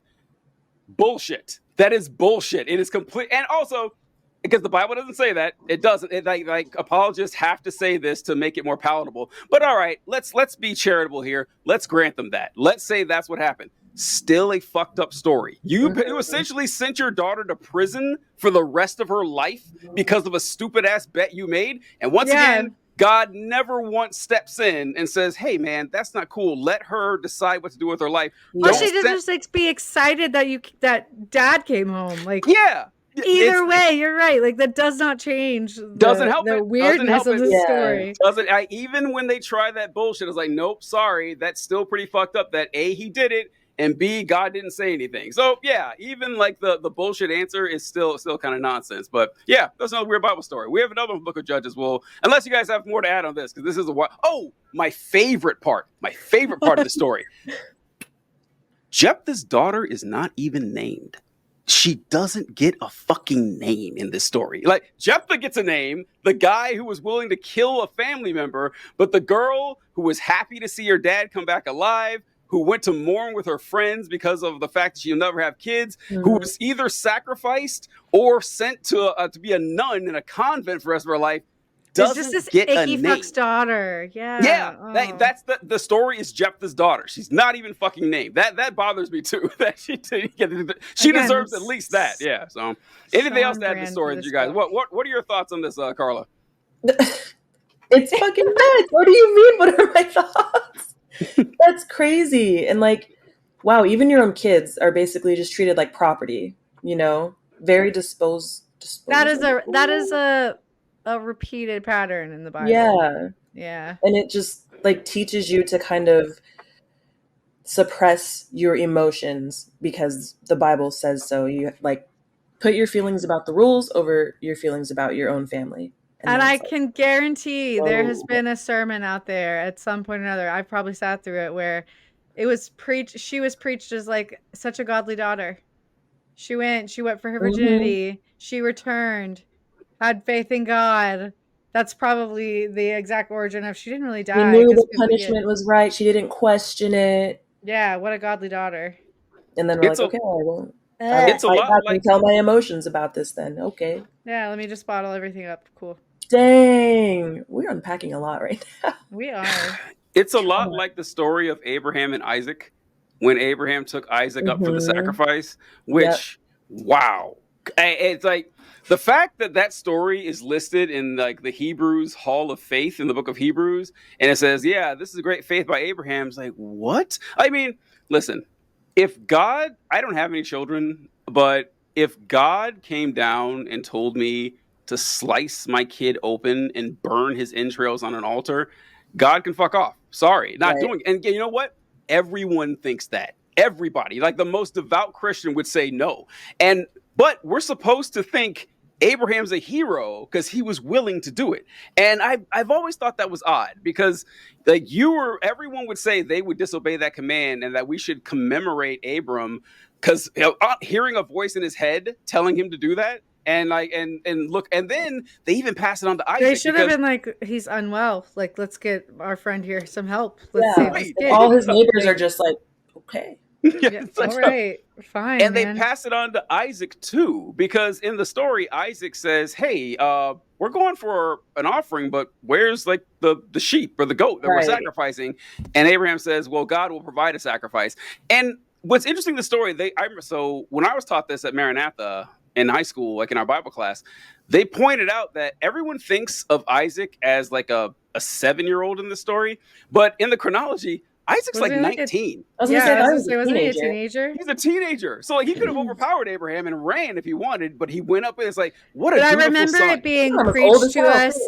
Bullshit. That is bullshit. It is complete. And also, because the Bible doesn't say that. It doesn't. Like apologists have to say this to make it more palatable. But all right, let's be charitable here. Let's grant them that. Let's say that's what happened. Still a fucked up story. You essentially sent your daughter to prison for the rest of her life because of a stupid ass bet you made. And once again, God never once steps in and says, hey man, that's not cool. Let her decide what to do with her life. Well, she did just like be excited that dad came home. Like, yeah. Either way, you're right. Like, that does not change the weirdness of the story. Even when they try that bullshit, it's like, nope, sorry, that's still pretty fucked up. That A, he did it, and B, God didn't say anything. So yeah, even like the bullshit answer is still kind of nonsense. But yeah, that's another weird Bible story. We have another one from Book of Judges. Well, unless you guys have more to add on this, because this is my favorite part of the story. Jephthah's daughter is not even named. She doesn't get a fucking name in this story. Like, Jephthah gets a name, the guy who was willing to kill a family member, but the girl who was happy to see her dad come back alive, who went to mourn with her friends because of the fact that she'll never have kids, who was either sacrificed or sent to be a nun in a convent for the rest of her life, doesn't it's just this get icky a name. Fuck's daughter. Yeah. Yeah. That's the story is Jephthah's daughter. She's not even fucking named. That bothers me too. That she deserves at least that. Yeah. So anything else to add to the story, you guys? What are your thoughts on this, Carla? It's fucking nuts. What do you mean? What are my thoughts? That's crazy. And like, wow, even your own kids are basically just treated like property, very disposable. That is a repeated pattern in the Bible. Yeah. And it just like teaches you to kind of suppress your emotions because the Bible says so. You like put your feelings about the rules over your feelings about your own family. And I can guarantee there has been a sermon out there at some point or another. I've probably sat through it where it was preached. She was preached as like such a godly daughter. She went for her virginity. She returned, had faith in God. That's probably the exact origin of she didn't really die. She knew the punishment was right. She didn't question it. Yeah, what a godly daughter. And then we're like, okay, I won't. I can tell my emotions about this then. Okay. Yeah, let me just bottle everything up. Cool. Dang. We're unpacking a lot right now. We are. It's a lot like the story of Abraham and Isaac, when Abraham took Isaac up for the sacrifice, which, wow. It's like the fact that story is listed in like the Hebrews Hall of Faith in the book of Hebrews, and it says, yeah, this is a great faith by Abraham. It's like, what? I mean, listen, if God, I don't have any children, but if God came down and told me to slice my kid open and burn his entrails on an altar, God can fuck off. Sorry, not doing it. And you know what? Everyone thinks that. Everybody, like the most devout Christian would say no. But we're supposed to think Abraham's a hero because he was willing to do it. And I've always thought that was odd, because like everyone would say they would disobey that command and that we should commemorate Abram because hearing a voice in his head telling him to do that. And look, and then they even pass it on to Isaac. They should have been like, he's unwell. Like, let's get our friend here some help. Let's save his kid. All his neighbors are just like, okay. All right, fine. And they pass it on to Isaac too, because in the story, Isaac says, "Hey, we're going for an offering, but where's like the sheep or the goat that we're sacrificing?" And Abraham says, "Well, God will provide a sacrifice." And what's interesting, the story so when I was taught this at Maranatha in high school, like in our Bible class, they pointed out that everyone thinks of Isaac as like a 7-year-old in the story, but in the chronology, Isaac's like 19. Wasn't he a teenager? He's a teenager. So like he could have overpowered Abraham and ran if he wanted, but he went up and it's like, what a beautiful son. I remember it being preached to us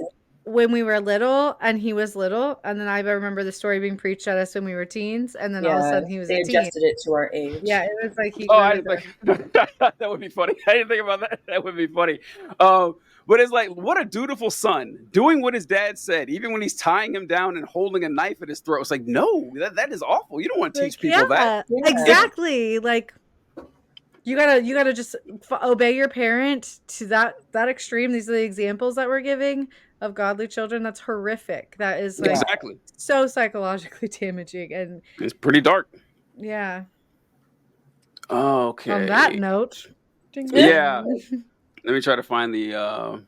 when we were little and he was little, and then I remember the story being preached at us when we were teens, and then all of a sudden he was a teen. They adjusted it to our age. Yeah, it was like that would be funny. I didn't think about that. That would be funny. But it's like, what a dutiful son, doing what his dad said, even when he's tying him down and holding a knife at his throat. It's like, no, that is awful. You don't want to teach people that. Exactly. Like, you gotta just obey your parent to that extreme. These are the examples that we're giving of godly children. That's horrific. That is like so psychologically damaging, and it's pretty dark. Yeah. Okay. On that note. Yeah. Let me try to find the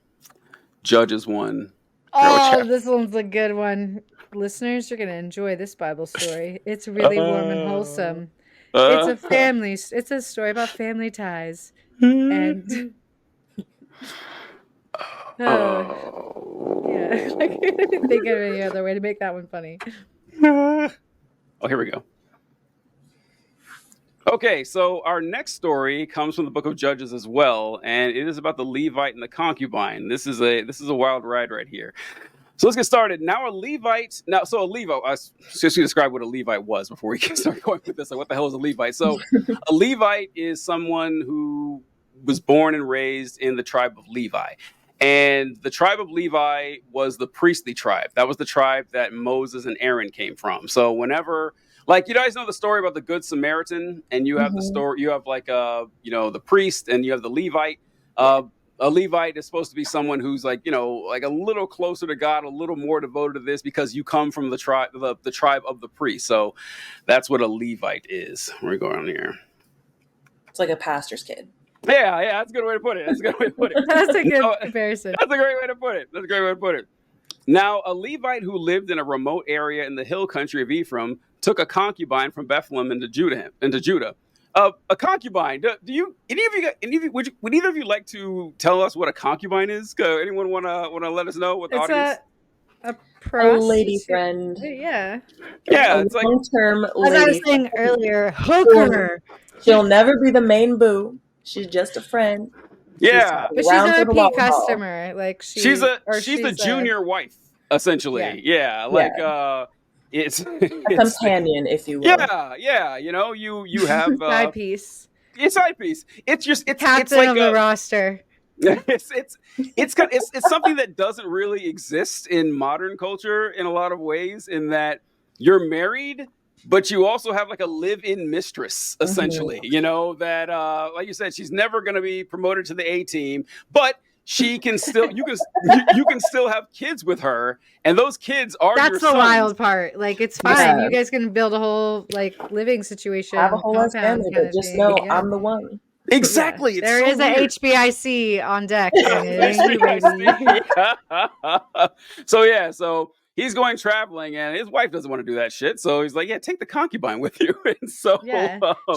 Judges one. Oh, this one's a good one. Listeners, you're going to enjoy this Bible story. It's really warm and wholesome. It's a story about family ties. And yeah, I couldn't think of any other way to make that one funny. Oh, here we go. Okay, so our next story comes from the book of Judges as well, and it is about the Levite and the concubine. This is a wild ride right here. So let's get started. Now a Levite, just to describe what a Levite was before we can start going with this. Like, what the hell is a Levite? So a Levite is someone who was born and raised in the tribe of Levi. And the tribe of Levi was the priestly tribe. That was the tribe that Moses and Aaron came from. So whenever, like, you guys know the story about the Good Samaritan, and you have the story, you have like, the priest and you have the Levite. A Levite is supposed to be someone who's like, like a little closer to God, a little more devoted to this because you come from the tribe of the priest. So that's what a Levite is. Where we going here? It's like a pastor's kid. Yeah, that's a good way to put it. That's a good comparison. That's a great way to put it. Now, a Levite who lived in a remote area in the hill country of Ephraim took a concubine from Bethlehem into Judah. A concubine. Would either of you like to tell us what a concubine is? Anyone want to let us know what the audience? A lady friend. Yeah. Yeah, it's like long-term lady. As I was saying earlier, hooker. She'll never be the main boo. She's just a friend. Yeah, but she's a repeat customer. Like she's a junior wife, essentially. Yeah, it's a companion, if you will. Yeah. You have side piece. It's side piece. It's captain like of the roster. It's something that doesn't really exist in modern culture in a lot of ways. In that you're married, but you also have like a live-in mistress, essentially. That like you said, she's never going to be promoted to the A team, but she can still you can still have kids with her, and those kids are that's your the sons. Wild part. Like, it's fine. Yeah. You guys can build a whole like living situation. Have a whole family, but just know I'm the one. Exactly. Yeah. There is a HBIC on deck. So he's going traveling, and his wife doesn't want to do that shit. So he's like, yeah, take the concubine with you. And so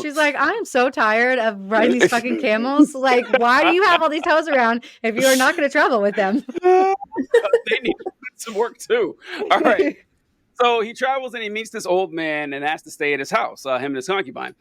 she's like, I'm so tired of riding these fucking camels. Like, why do you have all these hoes around if you are not going to travel with them? They need some work too. All right. So he travels and he meets this old man and asks to stay at his house, him and his concubine.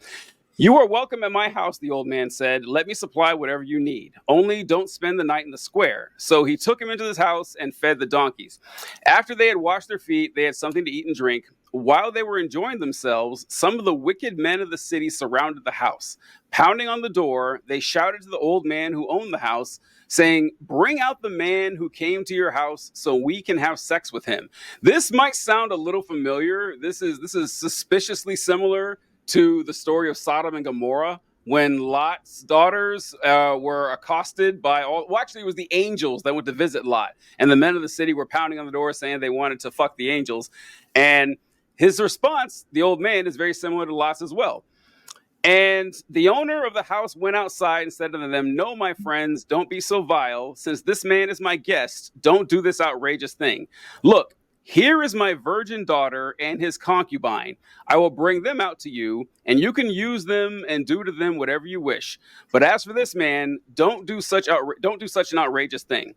You are welcome at my house, the old man said. Let me supply whatever you need. Only don't spend the night in the square. So he took him into his house and fed the donkeys. After they had washed their feet, they had something to eat and drink. While they were enjoying themselves, some of the wicked men of the city surrounded the house. Pounding on the door, they shouted to the old man who owned the house, saying, bring out the man who came to your house so we can have sex with him. This might sound a little familiar. This is suspiciously similar to the story of Sodom and Gomorrah, when Lot's daughters were accosted by actually it was the angels that went to visit Lot, and the men of the city were pounding on the door saying they wanted to fuck the angels. And his response, the old man, is very similar to Lot's as well. And the owner of the house went outside and said to them, no, my friends, don't be so vile. Since this man is my guest, don't do this outrageous thing. Look, here is my virgin daughter and his concubine. I will bring them out to you, and you can use them and do to them whatever you wish. But as for this man, don't do such an outrageous thing.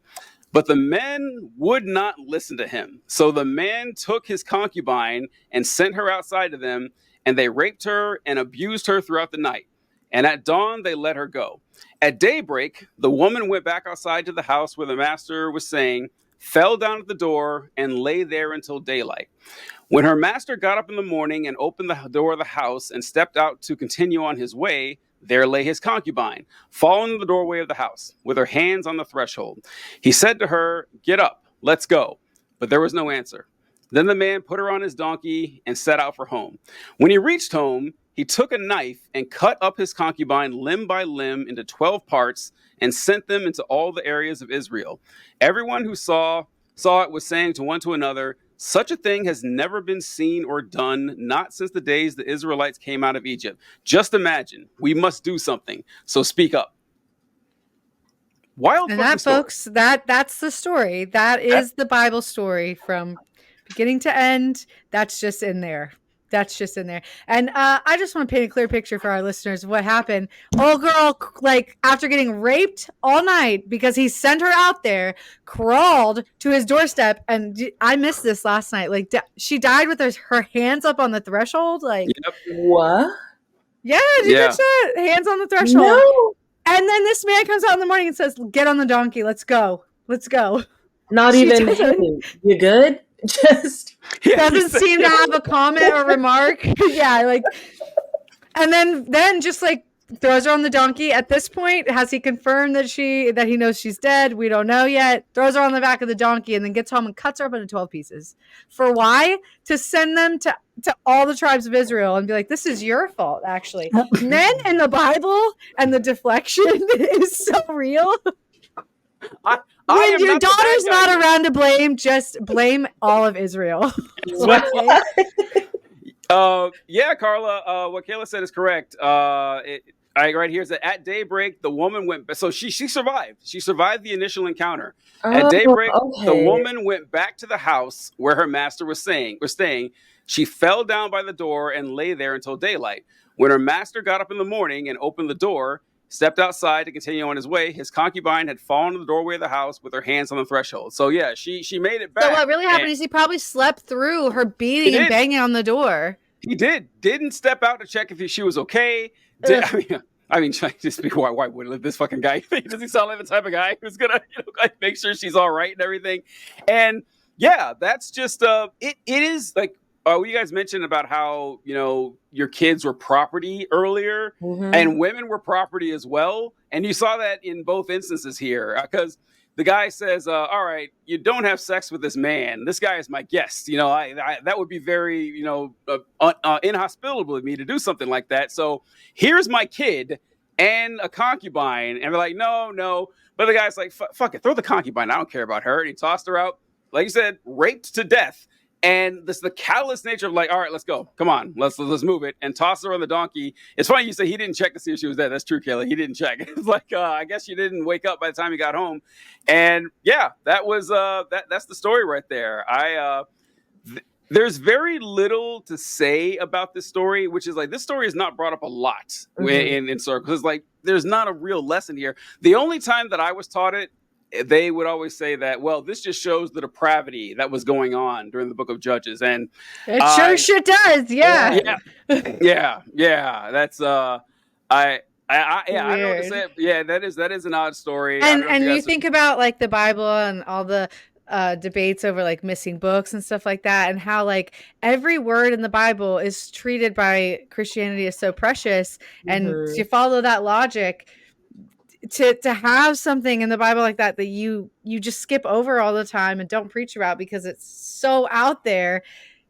But the men would not listen to him. So the man took his concubine and sent her outside to them, and they raped her and abused her throughout the night. And at dawn, they let her go. At daybreak, the woman went back outside to the house where the master was staying, fell down at the door, and lay there until daylight. When her master got up in the morning and opened the door of the house and stepped out to continue on his way, there lay his concubine, fallen in the doorway of the house, with her hands on the threshold. He said to her, get up, let's go. But there was no answer. Then the man put her on his donkey and set out for home. When he reached home, he took a knife and cut up his concubine limb by limb into 12 parts and sent them into all the areas of Israel. Everyone who saw it was saying to one to another, such a thing has never been seen or done, not since the days the Israelites came out of Egypt. Just imagine, we must do something. So speak up. Wild. And that, folks, that's the story. That is the Bible story from beginning to end. That's just in there. That's just in there. And I just want to paint a clear picture for our listeners of what happened. Old girl, like, after getting raped all night because he sent her out there, crawled to his doorstep. And I missed this last night. Like, she died with her hands up on the threshold. Like, yep. What? Yeah, did you catch that? Hands on the threshold. No. And then this man comes out in the morning and says, get on the donkey. Let's go. Let's go. Not even, hey, you good? Just doesn't seem to have a comment or remark. Yeah, like, and then just like throws her on the donkey. At this point, has he confirmed that he knows she's dead? We don't know yet. Throws her on the back of the donkey and then gets home and cuts her up into 12 pieces. For why? To send them to all the tribes of Israel and be like, this is your fault, actually. Men in the Bible and the deflection is so real. When your daughter's not around to blame, just blame all of Israel. Yeah, Carla, what Kayla said is correct. Right here is that at daybreak, the woman went. So she survived. She survived the initial encounter. At daybreak, the woman went back to the house where her master was staying. She fell down by the door and lay there until daylight. When her master got up in the morning and opened the door, stepped outside to continue on his way, his concubine had fallen in the doorway of the house with her hands on the threshold. So yeah, she made it back. So what really happened is he probably slept through her beating and banging on the door. He didn't step out to check if she was okay. I mean, just be why wouldn't this fucking guy? Does he sound like the type of guy who's gonna like make sure she's all right and everything? And yeah, that's just it is like. You guys mentioned about how, your kids were property earlier, and women were property as well. And you saw that in both instances here, because the guy says, all right, you don't have sex with this man. This guy is my guest. That would be very, inhospitable of me to do something like that. So here's my kid and a concubine. And they're like, no. But the guy's like, fuck it, throw the concubine. I don't care about her. And he tossed her out, like you said, raped to death. And this the callous nature of like, all right, let's go. Come on, let's move it. And toss her on the donkey. It's funny you say he didn't check to see if she was dead. That's true, Kayla. He didn't check. It's like, I guess you didn't wake up by the time you got home. And yeah, that was that's the story right there. there's very little to say about this story, which is like, this story is not brought up a lot in circles. It's like, there's not a real lesson here. The only time that I was taught it, they would always say that, well, this just shows the depravity that was going on during the book of Judges. And it sure does. Yeah. That's, I don't know what to say. Yeah, that is an odd story. And you think about like the Bible and all the debates over like missing books and stuff like that, and how like every word in the Bible is treated by Christianity as so precious, and to follow that logic, to have something in the Bible like that you just skip over all the time and don't preach about because it's so out there,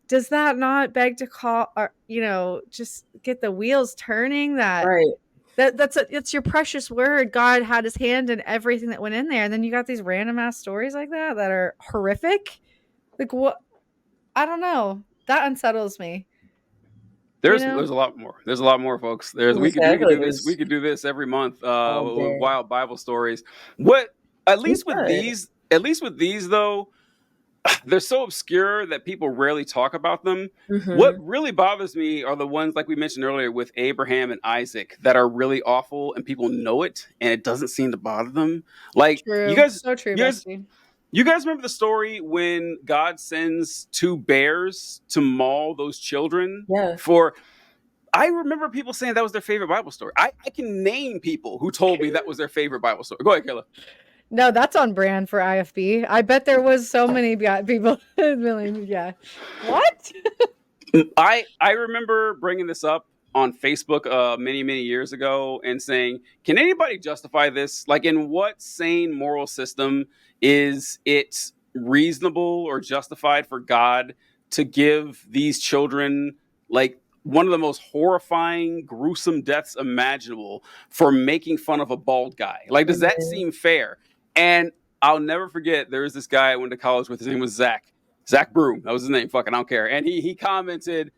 does that not beg to call, or just get the wheels turning? It's your precious word. God had his hand in everything that went in there, and then you got these random ass stories like that are horrific. Like, what? I don't know. That unsettles me. There's a lot more. There's a lot more, folks. We could do this every month with wild Bible stories. At least with these though, they're so obscure that people rarely talk about them. What really bothers me are the ones, like we mentioned earlier, with Abraham and Isaac, that are really awful and people know it and it doesn't seem to bother them. Like, true. You guys, so true. You guys remember the story when God sends 2 bears to maul those children? Yeah. I remember people saying that was their favorite Bible story. I can name people who told me that was their favorite Bible story. Go ahead, Kayla. No, that's on brand for IFB. I bet there was so many people. Yeah. What? I remember bringing this up on Facebook many, many years ago and saying, can anybody justify this? Like, in what sane moral system is it reasonable or justified for God to give these children like one of the most horrifying, gruesome deaths imaginable for making fun of a bald guy? Like, does that seem fair? And I'll never forget, there was this guy I went to college with. His name was Zach Broom. That was his name. Fucking, I don't care. And he commented,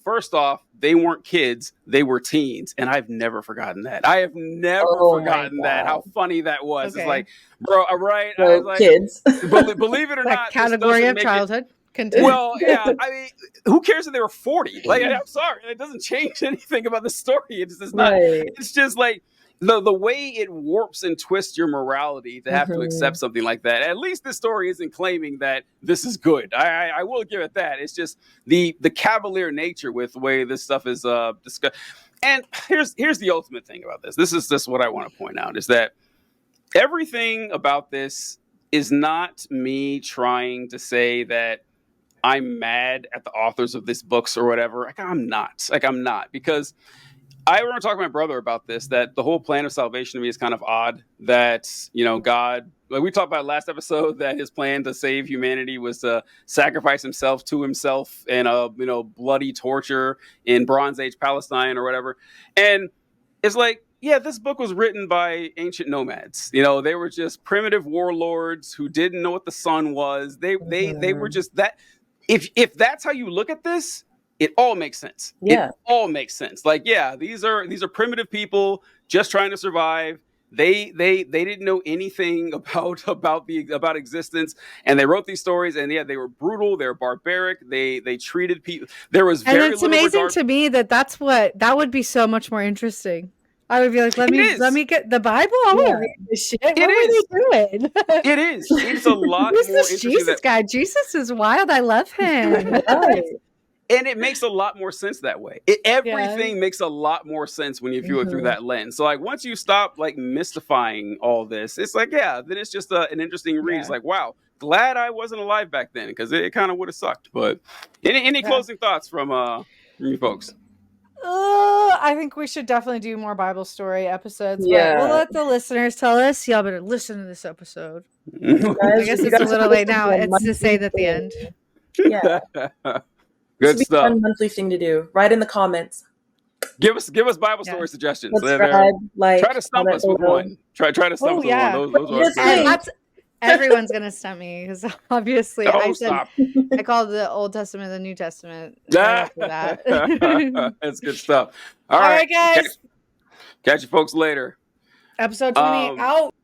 first off, they weren't kids, they were teens. And I've never forgotten that. I have never forgotten that. How funny that was. Okay. It's like, bro, right? So I was like, kids. Believe it or not, category of childhood. Well, yeah. I mean, who cares if they were 40? Like, I'm sorry, it doesn't change anything about the story. It's just not. Right. It's just like the way it warps and twists your morality to have to accept something like that. At least this story isn't claiming that this is good. I will give it that. It's just the cavalier nature with the way this stuff is discussed. And here's the ultimate thing about this. This is what I want to point out, is that everything about this is not me trying to say that I'm mad at the authors of these books or whatever. I'm not, because I want to talk to my brother about this, that the whole plan of salvation to me is kind of odd, that, God, like we talked about last episode, that his plan to save humanity was to sacrifice himself to himself in a, bloody torture in Bronze Age Palestine or whatever. And it's like, yeah, this book was written by ancient nomads. They were just primitive warlords who didn't know what the sun was. They were just that. If that's how you look at this, it all makes sense. Yeah. It all makes sense. Like, yeah, these are primitive people just trying to survive. They didn't know anything about existence, and they wrote these stories. And yeah, they were brutal. They were barbaric. They treated people. There was very little. And it's amazing to me that would be so much more interesting. I would be like, let me get the Bible. I want to read this shit. What are they doing? It is. It's a lot more interesting. Jesus guy. Jesus is wild. I love him. And it makes a lot more sense that way. Everything makes a lot more sense when you view it through that lens. So like, once you stop like mystifying all this, it's like, yeah, then it's just an interesting read. It's like, wow, glad I wasn't alive back then, because it kind of would have sucked. But any closing thoughts from you folks? I think we should definitely do more Bible story episodes. Yeah, we'll let the listeners tell us. Y'all better listen to this episode. I guess it's a little late now. It's to say at the end. Yeah. Good stuff. A fun monthly thing to do. Write in the comments. Give us Bible story suggestions. Subscribe, try to stump us with one. Try to stump us with one. Those are everyone's gonna stump me, because obviously I called the Old Testament the New Testament. Right after that. That's good stuff. All right, guys. Catch you folks later. Episode 28 out.